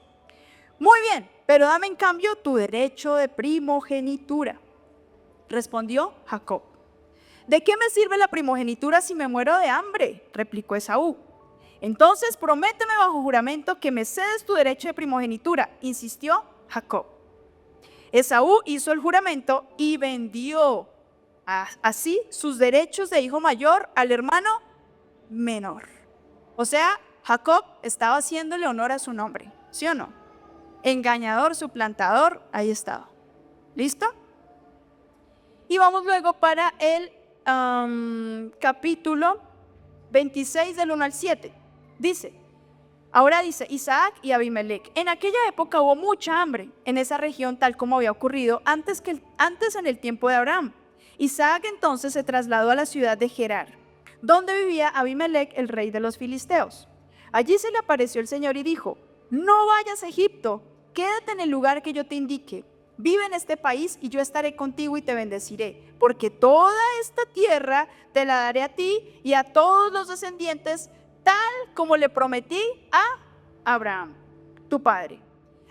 A: Muy bien, pero dame en cambio tu derecho de primogenitura. Respondió Jacob. ¿De qué me sirve la primogenitura si me muero de hambre?, replicó Esaú. Entonces prométeme bajo juramento que me cedes tu derecho de primogenitura, insistió Jacob. Esaú hizo el juramento y vendió así sus derechos de hijo mayor al hermano menor. O sea, Jacob estaba haciéndole honor a su nombre, ¿sí o no? Engañador, suplantador, ahí estaba. ¿Listo? Y vamos luego para el capítulo 26 del 1 al 7. Ahora dice Isaac y Abimelec. En aquella época hubo mucha hambre en esa región, tal como había ocurrido antes en el tiempo de Abraham. Isaac entonces se trasladó a la ciudad de Gerar, donde vivía Abimelec, el rey de los filisteos. Allí se le apareció el Señor y dijo: no vayas a Egipto, quédate en el lugar que yo te indique. Vive en este país y yo estaré contigo y te bendeciré, porque toda esta tierra te la daré a ti y a todos los descendientes, tal como le prometí a Abraham, tu padre.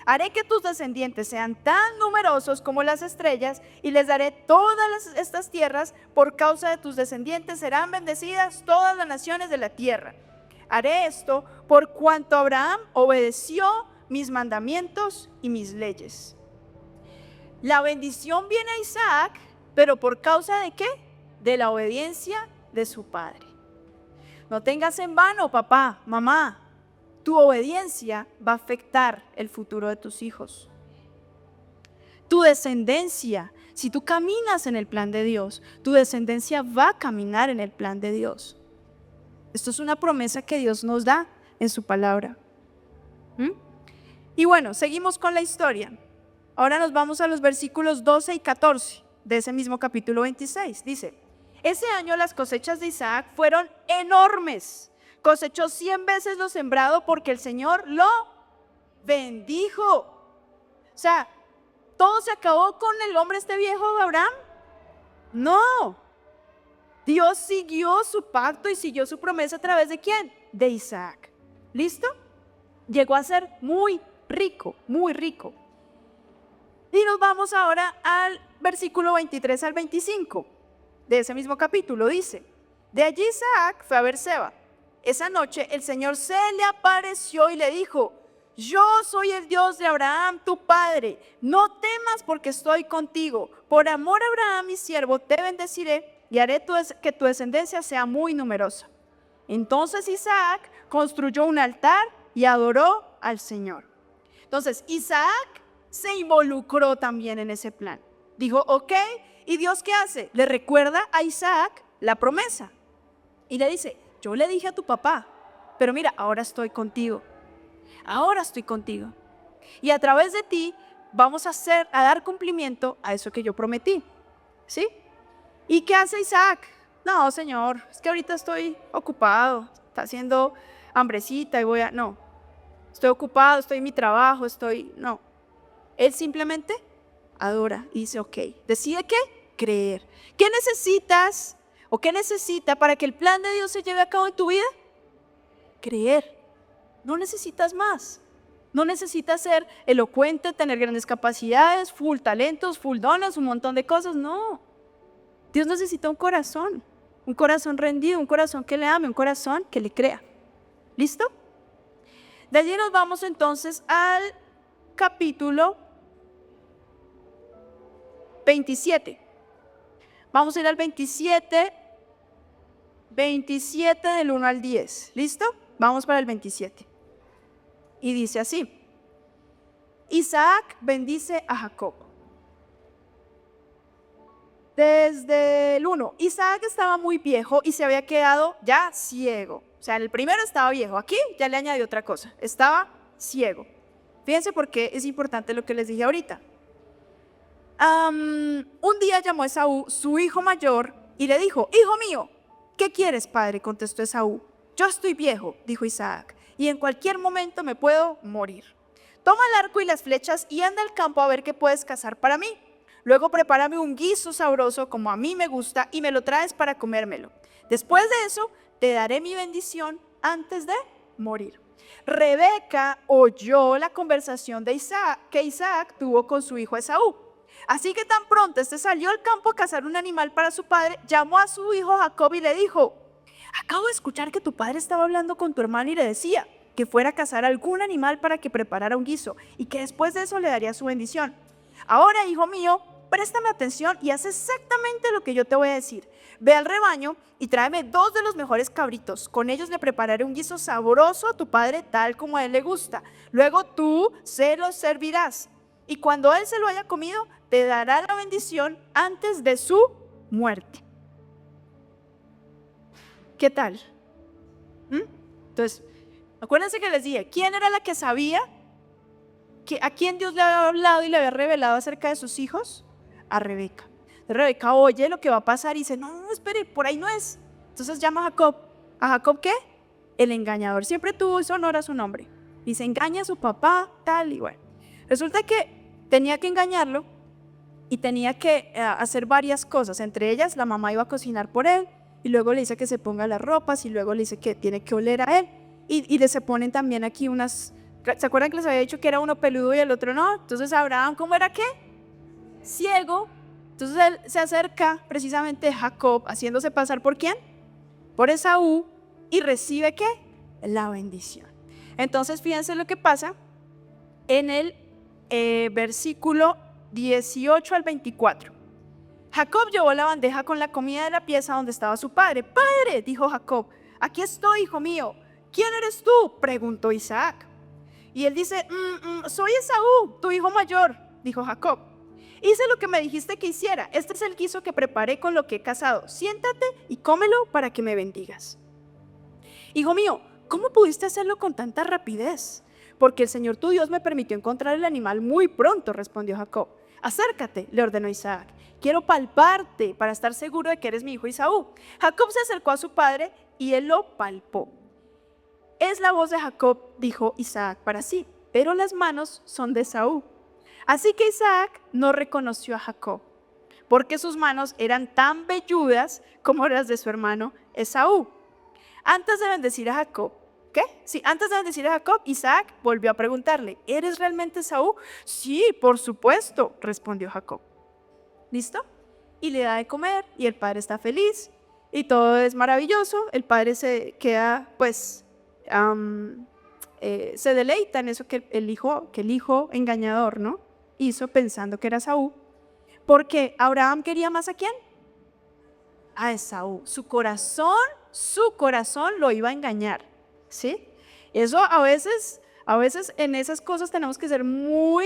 A: Haré que tus descendientes sean tan numerosos como las estrellas y les daré todas estas tierras. Por causa de tus descendientes serán bendecidas todas las naciones de la tierra. Haré esto por cuanto Abraham obedeció mis mandamientos y mis leyes. La bendición viene a Isaac, pero ¿por causa de qué? De la obediencia de su padre. No tengas en vano, papá, mamá, tu obediencia va a afectar el futuro de tus hijos. Tu descendencia, si tú caminas en el plan de Dios, tu descendencia va a caminar en el plan de Dios. Esto es una promesa que Dios nos da en su palabra. Y bueno, seguimos con la historia. Ahora nos vamos a los versículos 12 y 14 de ese mismo capítulo 26. Dice: ese año las cosechas de Isaac fueron enormes. Cosechó 100 veces lo sembrado porque el Señor lo bendijo. O sea, ¿todo se acabó con el hombre este viejo de Abraham? No. Dios siguió su pacto y siguió su promesa a través de ¿quién? De Isaac. ¿Listo? Llegó a ser muy rico, muy rico. Y nos vamos ahora al versículo 23 al 25 de ese mismo capítulo. Dice: de allí Isaac fue a Beerseba. Esa noche el Señor se le apareció y le dijo: yo soy el Dios de Abraham, tu padre. No temas porque estoy contigo. Por amor a Abraham, mi siervo, te bendeciré y haré que tu descendencia sea muy numerosa. Entonces Isaac construyó un altar y adoró al Señor. Entonces Isaac se involucró también en ese plan. Dijo: ok, ¿y Dios qué hace? Le recuerda a Isaac la promesa y le dice: yo le dije a tu papá, pero mira, ahora estoy contigo. Ahora estoy contigo. Y a través de ti vamos a dar cumplimiento a eso que yo prometí. ¿Sí? ¿Y qué hace Isaac? No, Señor, es que ahorita estoy ocupado, está haciendo hambrecita y no, estoy ocupado, estoy en mi trabajo, no. Él simplemente adora y dice: ok, decide qué, creer. ¿Qué necesitas o qué necesita para que el plan de Dios se lleve a cabo en tu vida? Creer. No necesitas más. No necesitas ser elocuente, tener grandes capacidades, full talentos, full dones, un montón de cosas. No. Dios necesita un corazón rendido, un corazón que le ame, un corazón que le crea. ¿Listo? De allí nos vamos entonces al capítulo 27. Vamos a ir al 27 del 1 al 10. ¿Listo? Vamos para el 27. Y dice así: Isaac bendice a Jacob. Desde el 1, Isaac estaba muy viejo y se había quedado ya ciego. O sea, en el primero estaba viejo, aquí ya le añadió otra cosa, estaba ciego. Fíjense por qué es importante lo que les dije ahorita. Un día llamó Esaú, su hijo mayor, y le dijo: hijo mío, ¿qué quieres, padre?, contestó Esaú. yo estoy viejo, dijo Isaac, y en cualquier momento me puedo morir. Toma el arco y las flechas y anda al campo a ver qué puedes cazar para mí. Luego prepárame un guiso sabroso como a mí me gusta y me lo traes para comérmelo. Después de eso, te daré mi bendición antes de morir. Rebeca oyó la conversación que Isaac tuvo con su hijo Esaú. Así que tan pronto este salió al campo a cazar un animal para su padre, llamó a su hijo Jacob y le dijo: acabo de escuchar que tu padre estaba hablando con tu hermano y le decía que fuera a cazar algún animal para que preparara un guiso y que después de eso le daría su bendición. Ahora, hijo mío, préstame atención y haz exactamente lo que yo te voy a decir. Ve al rebaño y tráeme 2 de los mejores cabritos. Con ellos le prepararé un guiso sabroso a tu padre tal como a él le gusta. Luego tú se los servirás. Y cuando él se lo haya comido, te dará la bendición antes de su muerte. ¿Qué tal? Entonces, acuérdense que les dije, ¿quién era la que sabía a quién Dios le había hablado y le había revelado acerca de sus hijos? A Rebeca. Rebeca oye lo que va a pasar y dice: no, espere, por ahí no es. Entonces llama a Jacob. ¿A Jacob qué? El engañador. Siempre tuvo ese honor a su nombre. Dice: engaña a su papá, tal y bueno. Resulta que tenía que engañarlo y tenía que hacer varias cosas. Entre ellas, la mamá iba a cocinar por él y luego le dice que se ponga las ropas y luego le dice que tiene que oler a él. Y se ponen también aquí unas... ¿Se acuerdan que les había dicho que era uno peludo y el otro no? Entonces Abraham, ¿cómo era qué? Ciego. Entonces él se acerca precisamente a Jacob, haciéndose pasar ¿por quién? Por Esaú, y recibe ¿qué? La bendición. Entonces fíjense lo que pasa en el versículo 18 al 24. Jacob llevó la bandeja con la comida de la pieza donde estaba su padre. Padre, dijo Jacob, aquí estoy, hijo mío. ¿Quién eres tú?, preguntó Isaac. Y él dice: soy Esaú, tu hijo mayor, dijo Jacob. Hice lo que me dijiste que hiciera. Este es el guiso que preparé con lo que he cazado. Siéntate y cómelo para que me bendigas. Hijo mío, ¿cómo pudiste hacerlo con tanta rapidez? Porque el Señor tu Dios me permitió encontrar el animal muy pronto, respondió Jacob. Acércate, le ordenó Isaac. Quiero palparte para estar seguro de que eres mi hijo Esaú. Jacob se acercó a su padre y él lo palpó. Es la voz de Jacob, dijo Isaac para sí, pero las manos son de Esaú. Así que Isaac no reconoció a Jacob, porque sus manos eran tan velludas como las de su hermano Esaú. Antes de bendecir a Jacob, antes de bendecir a Jacob, Isaac volvió a preguntarle: ¿eres realmente Esaú? Sí, por supuesto, respondió Jacob. ¿Listo? Y le da de comer y el padre está feliz y todo es maravilloso. El padre se queda, pues, se deleita en eso que el hijo engañador, ¿no?, hizo pensando que era Esaú, porque Abraham quería más ¿a quién? A Esaú. Su corazón lo iba a engañar, ¿sí? Eso a veces en esas cosas tenemos que ser muy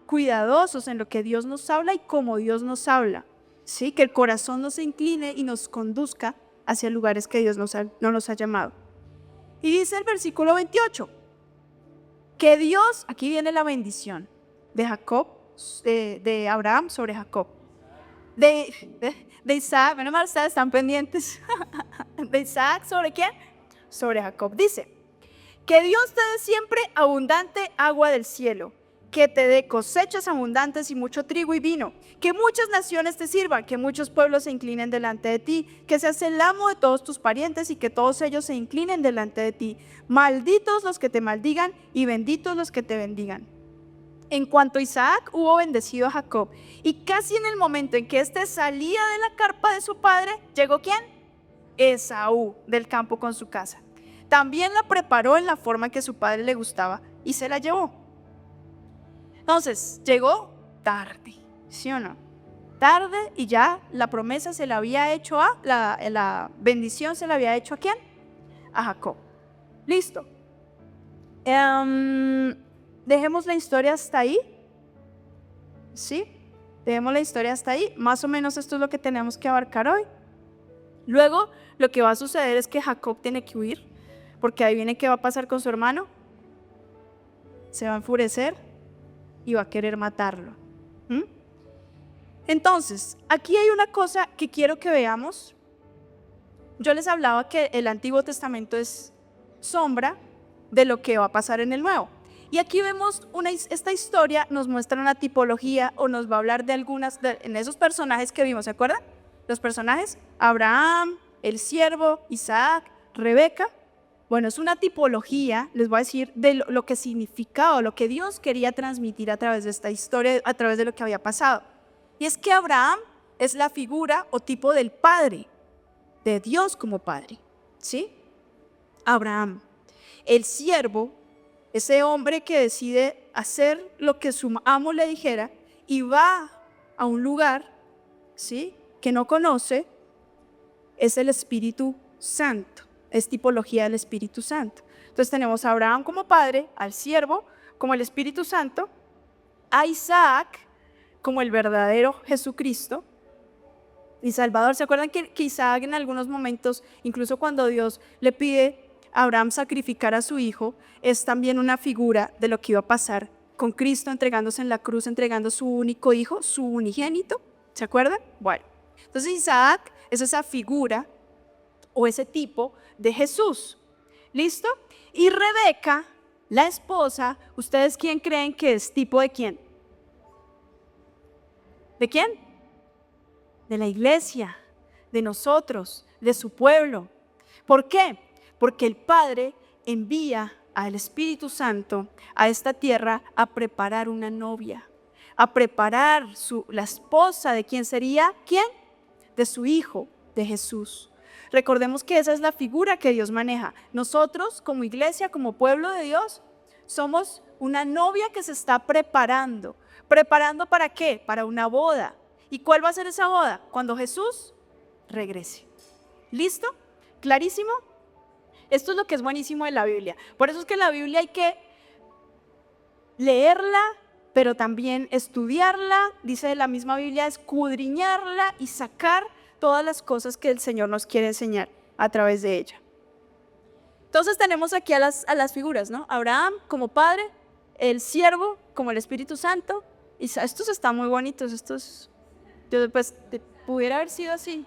A: cuidadosos en lo que Dios nos habla y cómo Dios nos habla, ¿sí? Que el corazón no se incline y nos conduzca hacia lugares que Dios no nos ha llamado. Y dice el versículo 28, que Dios, aquí viene la bendición de Jacob, de Abraham sobre Jacob, de Isaac, menos mal ustedes están pendientes, de Isaac sobre ¿quién? Sobre Jacob. Dice: que Dios te dé siempre abundante agua del cielo, que te dé cosechas abundantes y mucho trigo y vino, que muchas naciones te sirvan, que muchos pueblos se inclinen delante de ti, que seas el amo de todos tus parientes y que todos ellos se inclinen delante de ti. Malditos los que te maldigan y benditos los que te bendigan. En cuanto Isaac hubo bendecido a Jacob, y casi en el momento en que éste salía de la carpa de su padre, ¿llegó quién? Esaú del campo con su casa. También la preparó en la forma que su padre le gustaba y se la llevó. Entonces, llegó tarde, ¿sí o no? Tarde, y ya la promesa se la había hecho la bendición se la había hecho ¿a quién? A Jacob. Listo. Dejemos la historia hasta ahí. ¿Sí? Dejemos la historia hasta ahí. Más o menos esto es lo que tenemos que abarcar hoy. Luego, lo que va a suceder es que Jacob tiene que huir, porque ahí viene qué va a pasar con su hermano. Se va a enfurecer y va a querer matarlo. Entonces, aquí hay una cosa que quiero que veamos, yo les hablaba que el Antiguo Testamento es sombra de lo que va a pasar en el Nuevo. Y aquí vemos esta historia nos muestra una tipología o nos va a hablar de en esos personajes que vimos, ¿se acuerdan? Los personajes, Abraham, el siervo, Isaac, Rebeca. Bueno, es una tipología, les voy a decir, de lo que significaba o lo que Dios quería transmitir a través de esta historia, a través de lo que había pasado. Y es que Abraham es la figura o tipo del padre, de Dios como padre, ¿sí? Abraham, el siervo, ese hombre que decide hacer lo que su amo le dijera y va a un lugar, ¿sí?, que no conoce, es el Espíritu Santo, es tipología del Espíritu Santo. Entonces tenemos a Abraham como padre, al siervo como el Espíritu Santo, a Isaac como el verdadero Jesucristo y Salvador. ¿Se acuerdan que Isaac en algunos momentos, incluso cuando Dios le pide a Abraham sacrificar a su hijo, es también una figura de lo que iba a pasar con Cristo entregándose en la cruz, entregando su único hijo, su unigénito? ¿Se acuerdan? Bueno, entonces Isaac es esa figura o ese tipo de Jesús. ¿Listo? Y Rebeca, la esposa, ¿ustedes quién creen que es tipo de quién? ¿De quién? De la iglesia, de nosotros, de su pueblo. ¿Por qué? Porque el Padre envía al Espíritu Santo a esta tierra a preparar una novia, a preparar la esposa de quién sería, ¿quién? De su Hijo, de Jesús. Recordemos que esa es la figura que Dios maneja. Nosotros como iglesia, como pueblo de Dios, somos una novia que se está preparando. ¿Preparando para qué? Para una boda. ¿Y cuál va a ser esa boda? Cuando Jesús regrese. ¿Listo? ¿Clarísimo? Esto es lo que es buenísimo de la Biblia. Por eso es que la Biblia hay que leerla, pero también estudiarla, dice la misma Biblia, escudriñarla y sacar todas las cosas que el Señor nos quiere enseñar a través de ella. Entonces tenemos aquí a las figuras, ¿no? Abraham como padre, el siervo como el Espíritu Santo. Y estos están muy bonitos, pues pudiera haber sido así.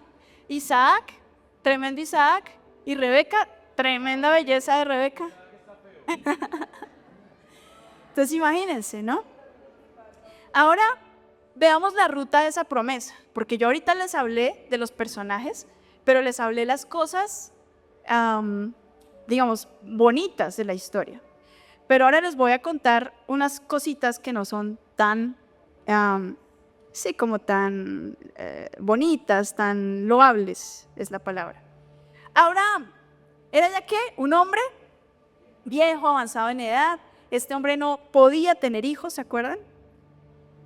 A: Isaac, tremendo Isaac, y Rebeca, tremenda belleza de Rebeca. Entonces imagínense, ¿no? Ahora veamos la ruta de esa promesa, porque yo ahorita les hablé de los personajes, pero les hablé las cosas, digamos, bonitas de la historia. Pero ahora les voy a contar unas cositas que no son tan, como tan bonitas, tan loables, es la palabra. Abraham, ¿era ya qué? Un hombre viejo, avanzado en edad. Este hombre no podía tener hijos, ¿se acuerdan?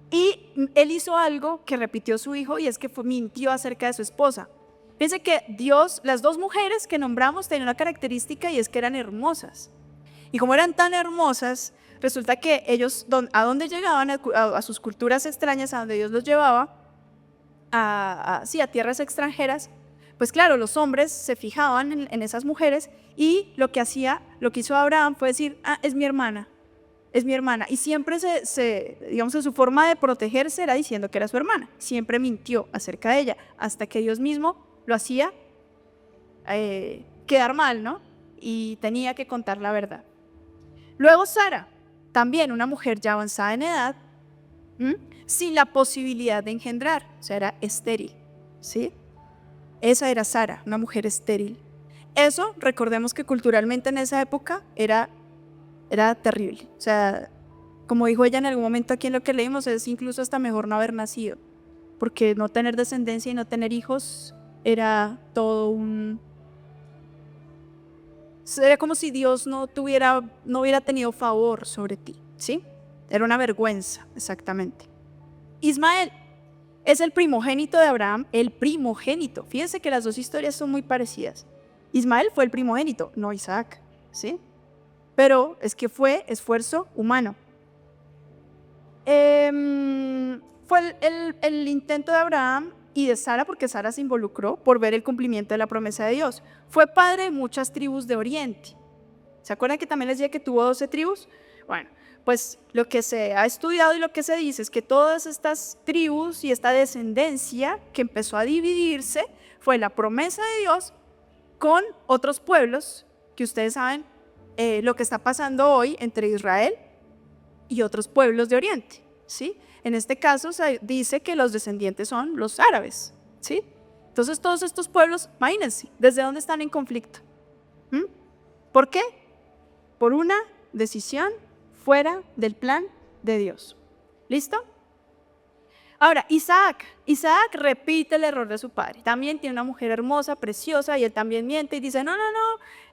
A: Y él hizo algo que repitió su hijo y es que mintió acerca de su esposa. Fíjense que Dios, las dos mujeres que nombramos tenían una característica y es que eran hermosas. Y como eran tan hermosas, resulta que ellos, a donde llegaban, a sus culturas extrañas, a donde Dios los llevaba, a tierras extranjeras, pues claro, los hombres se fijaban en esas mujeres y lo que hizo Abraham fue decir, es mi hermana. Es mi hermana. Y siempre digamos, en su forma de protegerse era diciendo que era su hermana. Siempre mintió acerca de ella, hasta que Dios mismo lo hacía quedar mal, ¿no? Y tenía que contar la verdad. Luego Sara, también una mujer ya avanzada en edad, sin la posibilidad de engendrar, o sea, era estéril, ¿sí? Esa era Sara, una mujer estéril. Eso, recordemos que culturalmente en esa época era terrible. O sea, como dijo ella en algún momento aquí en lo que leímos, es incluso hasta mejor no haber nacido, porque no tener descendencia y no tener hijos era todo era como si Dios no hubiera tenido favor sobre ti, ¿sí? Era una vergüenza, exactamente. Ismael es el primogénito de Abraham, el primogénito. Fíjense que las dos historias son muy parecidas. Ismael fue el primogénito, no Isaac, ¿sí? Pero es que fue esfuerzo humano. Fue el intento de Abraham y de Sara, porque Sara se involucró por ver el cumplimiento de la promesa de Dios. Fue padre de muchas tribus de Oriente. ¿Se acuerdan que también les dije que tuvo 12 tribus? Bueno, pues lo que se ha estudiado y lo que se dice es que todas estas tribus y esta descendencia que empezó a dividirse fue la promesa de Dios con otros pueblos, que ustedes saben lo que está pasando hoy entre Israel y otros pueblos de Oriente, ¿sí? En este caso se dice que los descendientes son los árabes, ¿sí? Entonces todos estos pueblos, imagínense, ¿desde dónde están en conflicto? ¿Por qué? Por una decisión fuera del plan de Dios. ¿Listo? Ahora, Isaac repite el error de su padre. También tiene una mujer hermosa, preciosa, y él también miente y dice, no,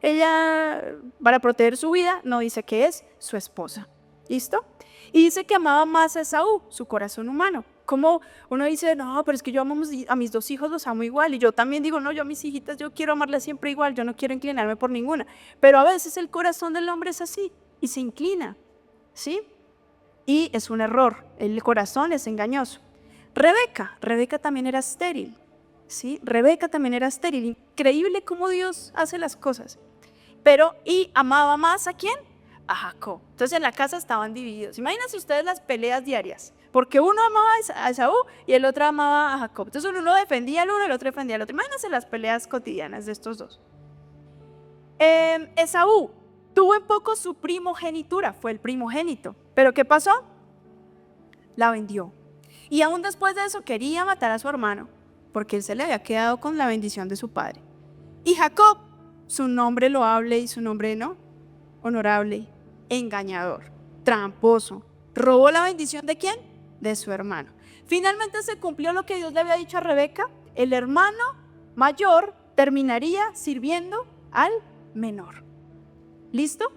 A: ella, para proteger su vida, no dice que es su esposa. ¿Listo? Y dice que amaba más a Esaú, su corazón humano. Como uno dice, no, pero es que yo amo a mis 2 hijos, los amo igual. Y yo también digo, no, yo a mis hijitas, yo quiero amarlas siempre igual, yo no quiero inclinarme por ninguna. Pero a veces el corazón del hombre es así y se inclina, ¿sí? Y es un error, el corazón es engañoso. Rebeca también era estéril, ¿sí? Rebeca también era estéril. Increíble cómo Dios hace las cosas. Y amaba más ¿a quién? A Jacob. Entonces en la casa estaban divididos. Imagínense ustedes las peleas diarias, porque uno amaba a Esaú y el otro amaba a Jacob. Entonces uno defendía al uno, el otro defendía al otro. Imagínense las peleas cotidianas de estos dos. Esaú tuvo en poco su primogenitura, fue el primogénito. ¿Pero qué pasó? La vendió. Y aún después de eso quería matar a su hermano, porque él se le había quedado con la bendición de su padre. Y Jacob, su nombre loable y su nombre no, honorable, engañador, tramposo, robó la bendición ¿de quién? De su hermano. Finalmente se cumplió lo que Dios le había dicho a Rebeca, el hermano mayor terminaría sirviendo al menor. ¿Listo?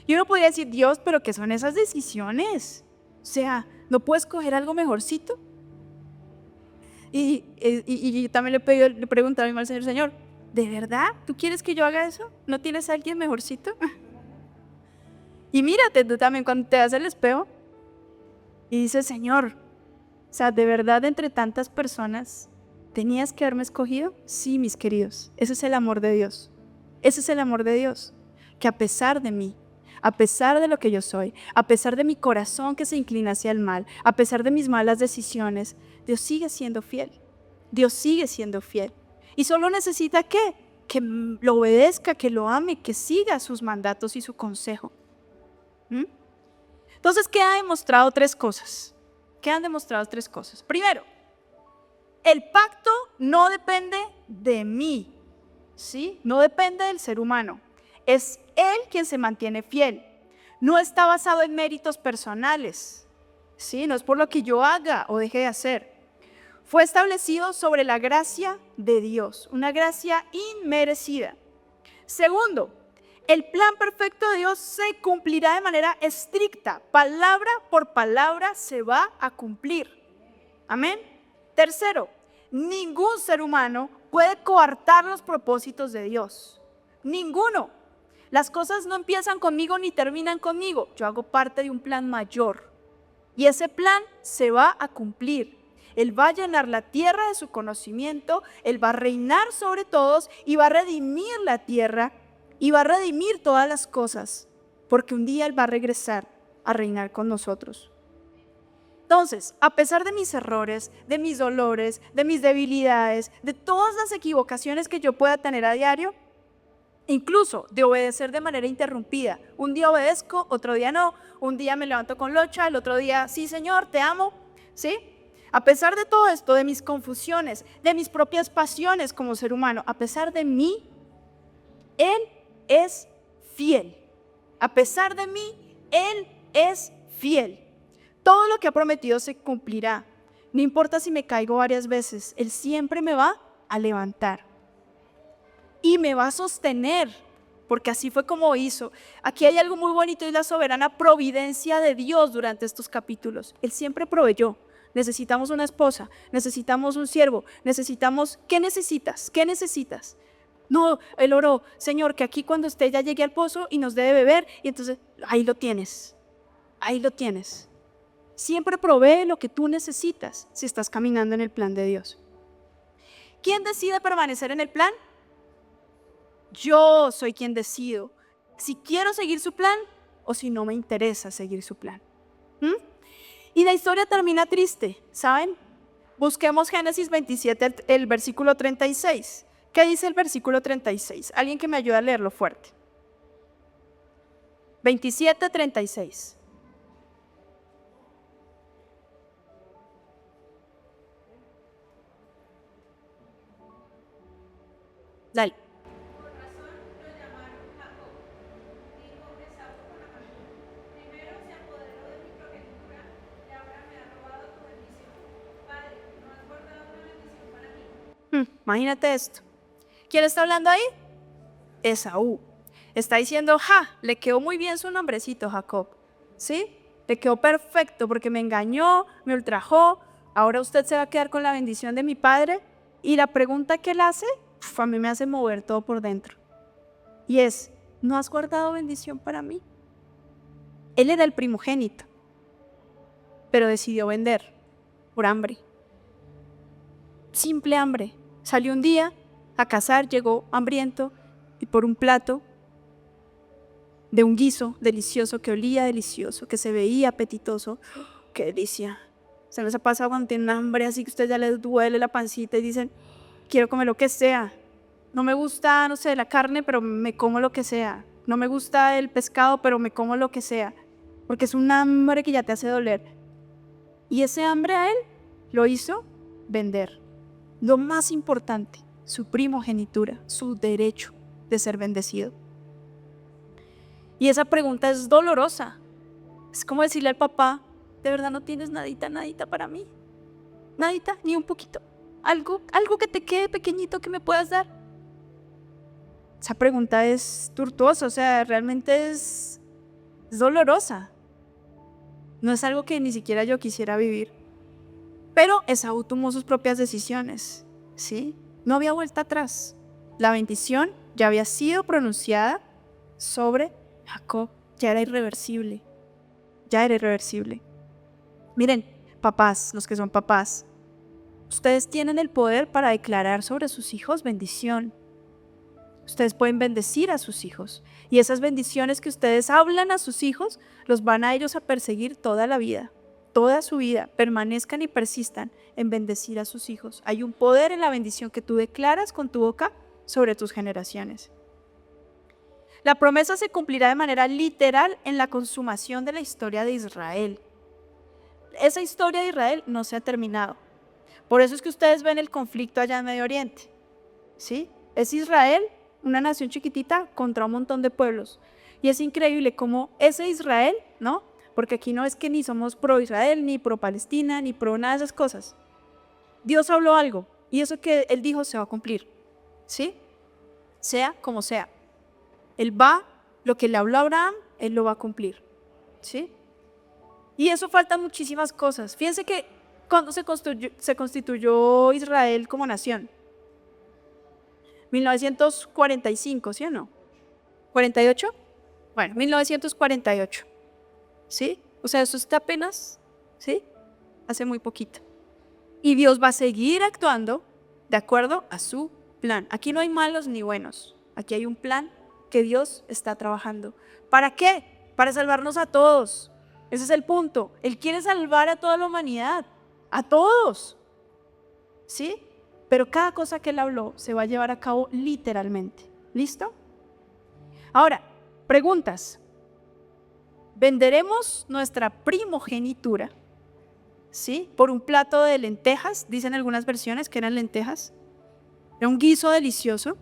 A: Y uno podría decir, Dios, pero ¿qué son esas decisiones? O sea, ¿no puedes coger algo mejorcito? Y también le pregunté al Señor, ¿de verdad tú quieres que yo haga eso? ¿No tienes a alguien mejorcito? Y mírate tú también cuando te das el espejo y dices, Señor, o sea, ¿de verdad entre tantas personas tenías que haberme escogido? Sí, mis queridos, ese es el amor de Dios. Ese es el amor de Dios, que a pesar de mí, a pesar de lo que yo soy, a pesar de mi corazón que se inclina hacia el mal, a pesar de mis malas decisiones, Dios sigue siendo fiel. Dios sigue siendo fiel. Y solo necesita ¿qué? Que lo obedezca, que lo ame, que siga sus mandatos y su consejo. Entonces, ¿qué ha demostrado 3 cosas? ¿Qué han demostrado 3 cosas? Primero, el pacto no depende de mí, ¿sí? No depende del ser humano. Es Él quien se mantiene fiel. No está basado en méritos personales, ¿sí? No es por lo que yo haga o deje de hacer. Fue establecido sobre la gracia de Dios, una gracia inmerecida. Segundo, el plan perfecto de Dios se cumplirá de manera estricta, palabra por palabra se va a cumplir. Amén. Tercero, ningún ser humano puede coartar los propósitos de Dios. Ninguno. Las cosas no empiezan conmigo ni terminan conmigo. Yo hago parte de un plan mayor. Y ese plan se va a cumplir. Él va a llenar la tierra de su conocimiento, Él va a reinar sobre todos y va a redimir la tierra y va a redimir todas las cosas, porque un día Él va a regresar a reinar con nosotros. Entonces, a pesar de mis errores, de mis dolores, de mis debilidades, de todas las equivocaciones que yo pueda tener a diario, incluso de obedecer de manera interrumpida, un día obedezco, otro día no, un día me levanto con locha, el otro día, sí Señor, te amo, ¿sí? A pesar de todo esto, de mis confusiones, de mis propias pasiones como ser humano, a pesar de mí, Él es fiel. A pesar de mí, Él es fiel. Todo lo que ha prometido se cumplirá. No importa si me caigo varias veces, Él siempre me va a levantar. Y me va a sostener, porque así fue como hizo. Aquí hay algo muy bonito y la soberana providencia de Dios durante estos capítulos. Él siempre proveyó. Necesitamos una esposa, necesitamos un siervo, necesitamos, ¿qué necesitas? ¿Qué necesitas? No, él oró, Señor, que aquí cuando usted ya llegue al pozo y nos dé beber, y entonces ahí lo tienes, ahí lo tienes. Siempre provee lo que tú necesitas si estás caminando en el plan de Dios. ¿Quién decide permanecer en el plan? Yo soy quien decido si quiero seguir su plan o si no me interesa seguir su plan. Y la historia termina triste, ¿saben? Busquemos Génesis 27, el versículo 36. ¿Qué dice el versículo 36? Alguien que me ayude a leerlo fuerte. 27:36. Dale. Imagínate esto. ¿Quién está hablando ahí? Esaú. Está diciendo, le quedó muy bien su nombrecito, Jacob. ¿Sí? Le quedó perfecto porque me engañó, me ultrajó. Ahora usted se va a quedar con la bendición de mi padre. Y la pregunta que él hace, a mí me hace mover todo por dentro. Y es, ¿no has guardado bendición para mí? Él era el primogénito, pero decidió vender por hambre. Simple hambre. Salió un día a cazar, llegó hambriento y por un plato de un guiso delicioso que olía delicioso, que se veía apetitoso. ¡Qué delicia! Se les ha pasado cuando tienen hambre así que a ustedes ya les duele la pancita y dicen, quiero comer lo que sea. No me gusta, no sé, la carne, pero me como lo que sea. No me gusta el pescado, pero me como lo que sea. Porque es un hambre que ya te hace doler. Y ese hambre a él lo hizo vender. Lo más importante, su primogenitura, su derecho de ser bendecido. Y esa pregunta es dolorosa. Es como decirle al papá, ¿de verdad no tienes nadita para mí? Nadita, ni un poquito. Algo que te quede pequeñito que me puedas dar. Esa pregunta es tortuosa, o sea, realmente es dolorosa. No es algo que ni siquiera yo quisiera vivir. Pero Esaú tomó sus propias decisiones, ¿sí? No había vuelta atrás. La bendición ya había sido pronunciada sobre Jacob. Ya era irreversible. Ya era irreversible. Miren, papás, los que son papás, ustedes tienen el poder para declarar sobre sus hijos bendición. Ustedes pueden bendecir a sus hijos. Y esas bendiciones que ustedes hablan a sus hijos, los van a ellos a perseguir toda la vida. Toda su vida, permanezcan y persistan en bendecir a sus hijos. Hay un poder en la bendición que tú declaras con tu boca sobre tus generaciones. La promesa se cumplirá de manera literal en la consumación de la historia de Israel. Esa historia de Israel no se ha terminado. Por eso es que ustedes ven el conflicto allá en Medio Oriente. ¿Sí? Es Israel, una nación chiquitita, contra un montón de pueblos. Y es increíble cómo ese Israel, ¿no? Porque aquí no es que ni somos pro Israel, ni pro Palestina, ni pro nada de esas cosas. Dios habló algo y eso que Él dijo se va a cumplir, ¿sí? Sea como sea. Lo que le habló a Abraham, Él lo va a cumplir, ¿sí? Y eso faltan muchísimas cosas. Fíjense que cuando se constituyó Israel como nación, 1945, ¿sí o no? ¿48? Bueno, 1948. ¿Sí? O sea, eso está apenas, ¿sí? Hace muy poquito. Y Dios va a seguir actuando de acuerdo a su plan. Aquí no hay malos ni buenos. Aquí hay un plan que Dios está trabajando. ¿Para qué? Para salvarnos a todos. Ese es el punto. Él quiere salvar a toda la humanidad. A todos. ¿Sí? Pero cada cosa que Él habló se va a llevar a cabo literalmente. ¿Listo? Ahora, preguntas. ¿Venderemos nuestra primogenitura, ¿sí? Por un plato de lentejas? Dicen algunas versiones que eran lentejas. Era un guiso delicioso,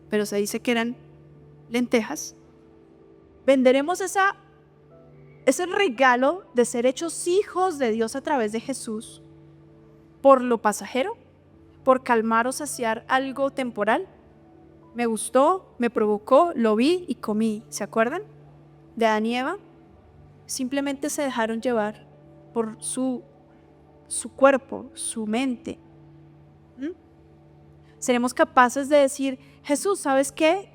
A: pero se dice que eran lentejas. ¿Venderemos ese regalo de ser hechos hijos de Dios a través de Jesús por lo pasajero? ¿Por calmar o saciar algo temporal? Me gustó, me provocó, lo vi y comí. ¿Se acuerdan? De Adán y Eva. Simplemente se dejaron llevar por su cuerpo, su mente. ¿Seremos capaces de decir, Jesús, ¿sabes qué?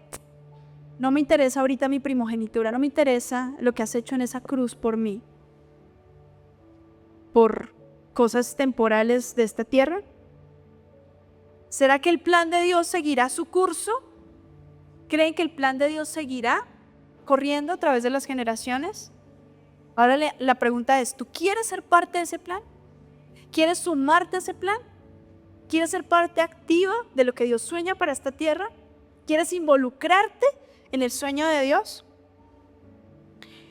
A: No me interesa ahorita mi primogenitura, no me interesa lo que has hecho en esa cruz por mí, por cosas temporales de esta tierra? ¿Será que el plan de Dios seguirá su curso? ¿Creen que el plan de Dios seguirá corriendo a través de las generaciones? Ahora la pregunta es, ¿tú quieres ser parte de ese plan? ¿Quieres sumarte a ese plan? ¿Quieres ser parte activa de lo que Dios sueña para esta tierra? ¿Quieres involucrarte en el sueño de Dios?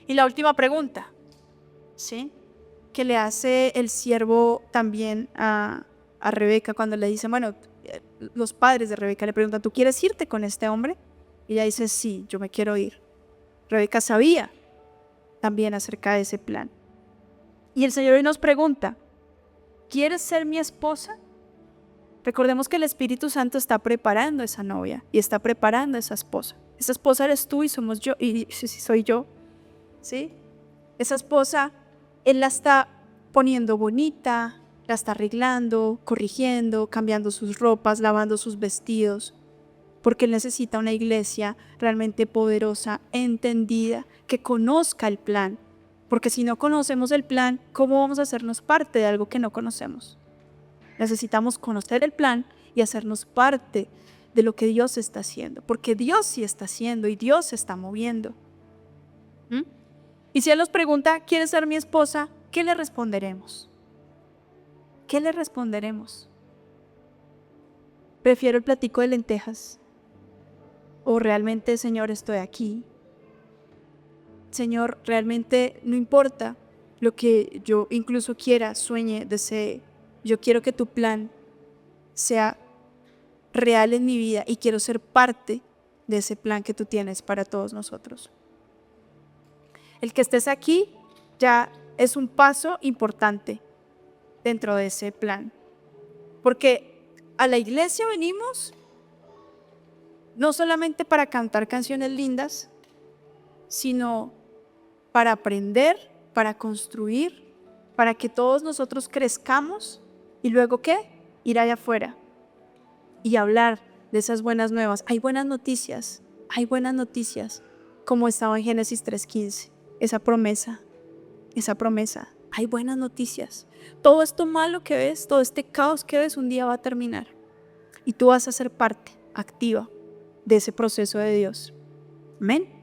A: Y la última pregunta, ¿sí?, que le hace el siervo también a Rebeca cuando le dice, bueno, los padres de Rebeca le preguntan, ¿tú quieres irte con este hombre? Y ella dice, sí, yo me quiero ir. Rebeca sabía también acerca de ese plan. Y el Señor hoy nos pregunta, ¿quieres ser mi esposa? Recordemos que el Espíritu Santo está preparando a esa novia y está preparando a esa esposa. Esa esposa eres tú y somos yo, y soy yo, ¿sí? Esa esposa, Él la está poniendo bonita, la está arreglando, corrigiendo, cambiando sus ropas, lavando sus vestidos, porque Él necesita una iglesia realmente poderosa, entendida, que conozca el plan. Porque si no conocemos el plan, ¿cómo vamos a hacernos parte de algo que no conocemos? Necesitamos conocer el plan y hacernos parte de lo que Dios está haciendo, porque Dios sí está haciendo y Dios se está moviendo. Y si Él nos pregunta, ¿quieres ser mi esposa? ¿Qué le responderemos? ¿Qué le responderemos? ¿Prefiero el platico de lentejas? ¿O realmente, Señor, estoy aquí? Señor, realmente no importa lo que yo incluso quiera, sueñe, desee. Yo quiero que tu plan sea real en mi vida y quiero ser parte de ese plan que tú tienes para todos nosotros. El que estés aquí ya es un paso importante dentro de ese plan. Porque a la iglesia venimos no solamente para cantar canciones lindas, sino para aprender, para construir, para que todos nosotros crezcamos y luego ¿qué? Ir allá afuera y hablar de esas buenas nuevas. Hay buenas noticias, como estaba en Génesis 3:15, esa promesa, hay buenas noticias. Todo esto malo que ves, todo este caos que ves, un día va a terminar y tú vas a ser parte activa de ese proceso de Dios. Amén.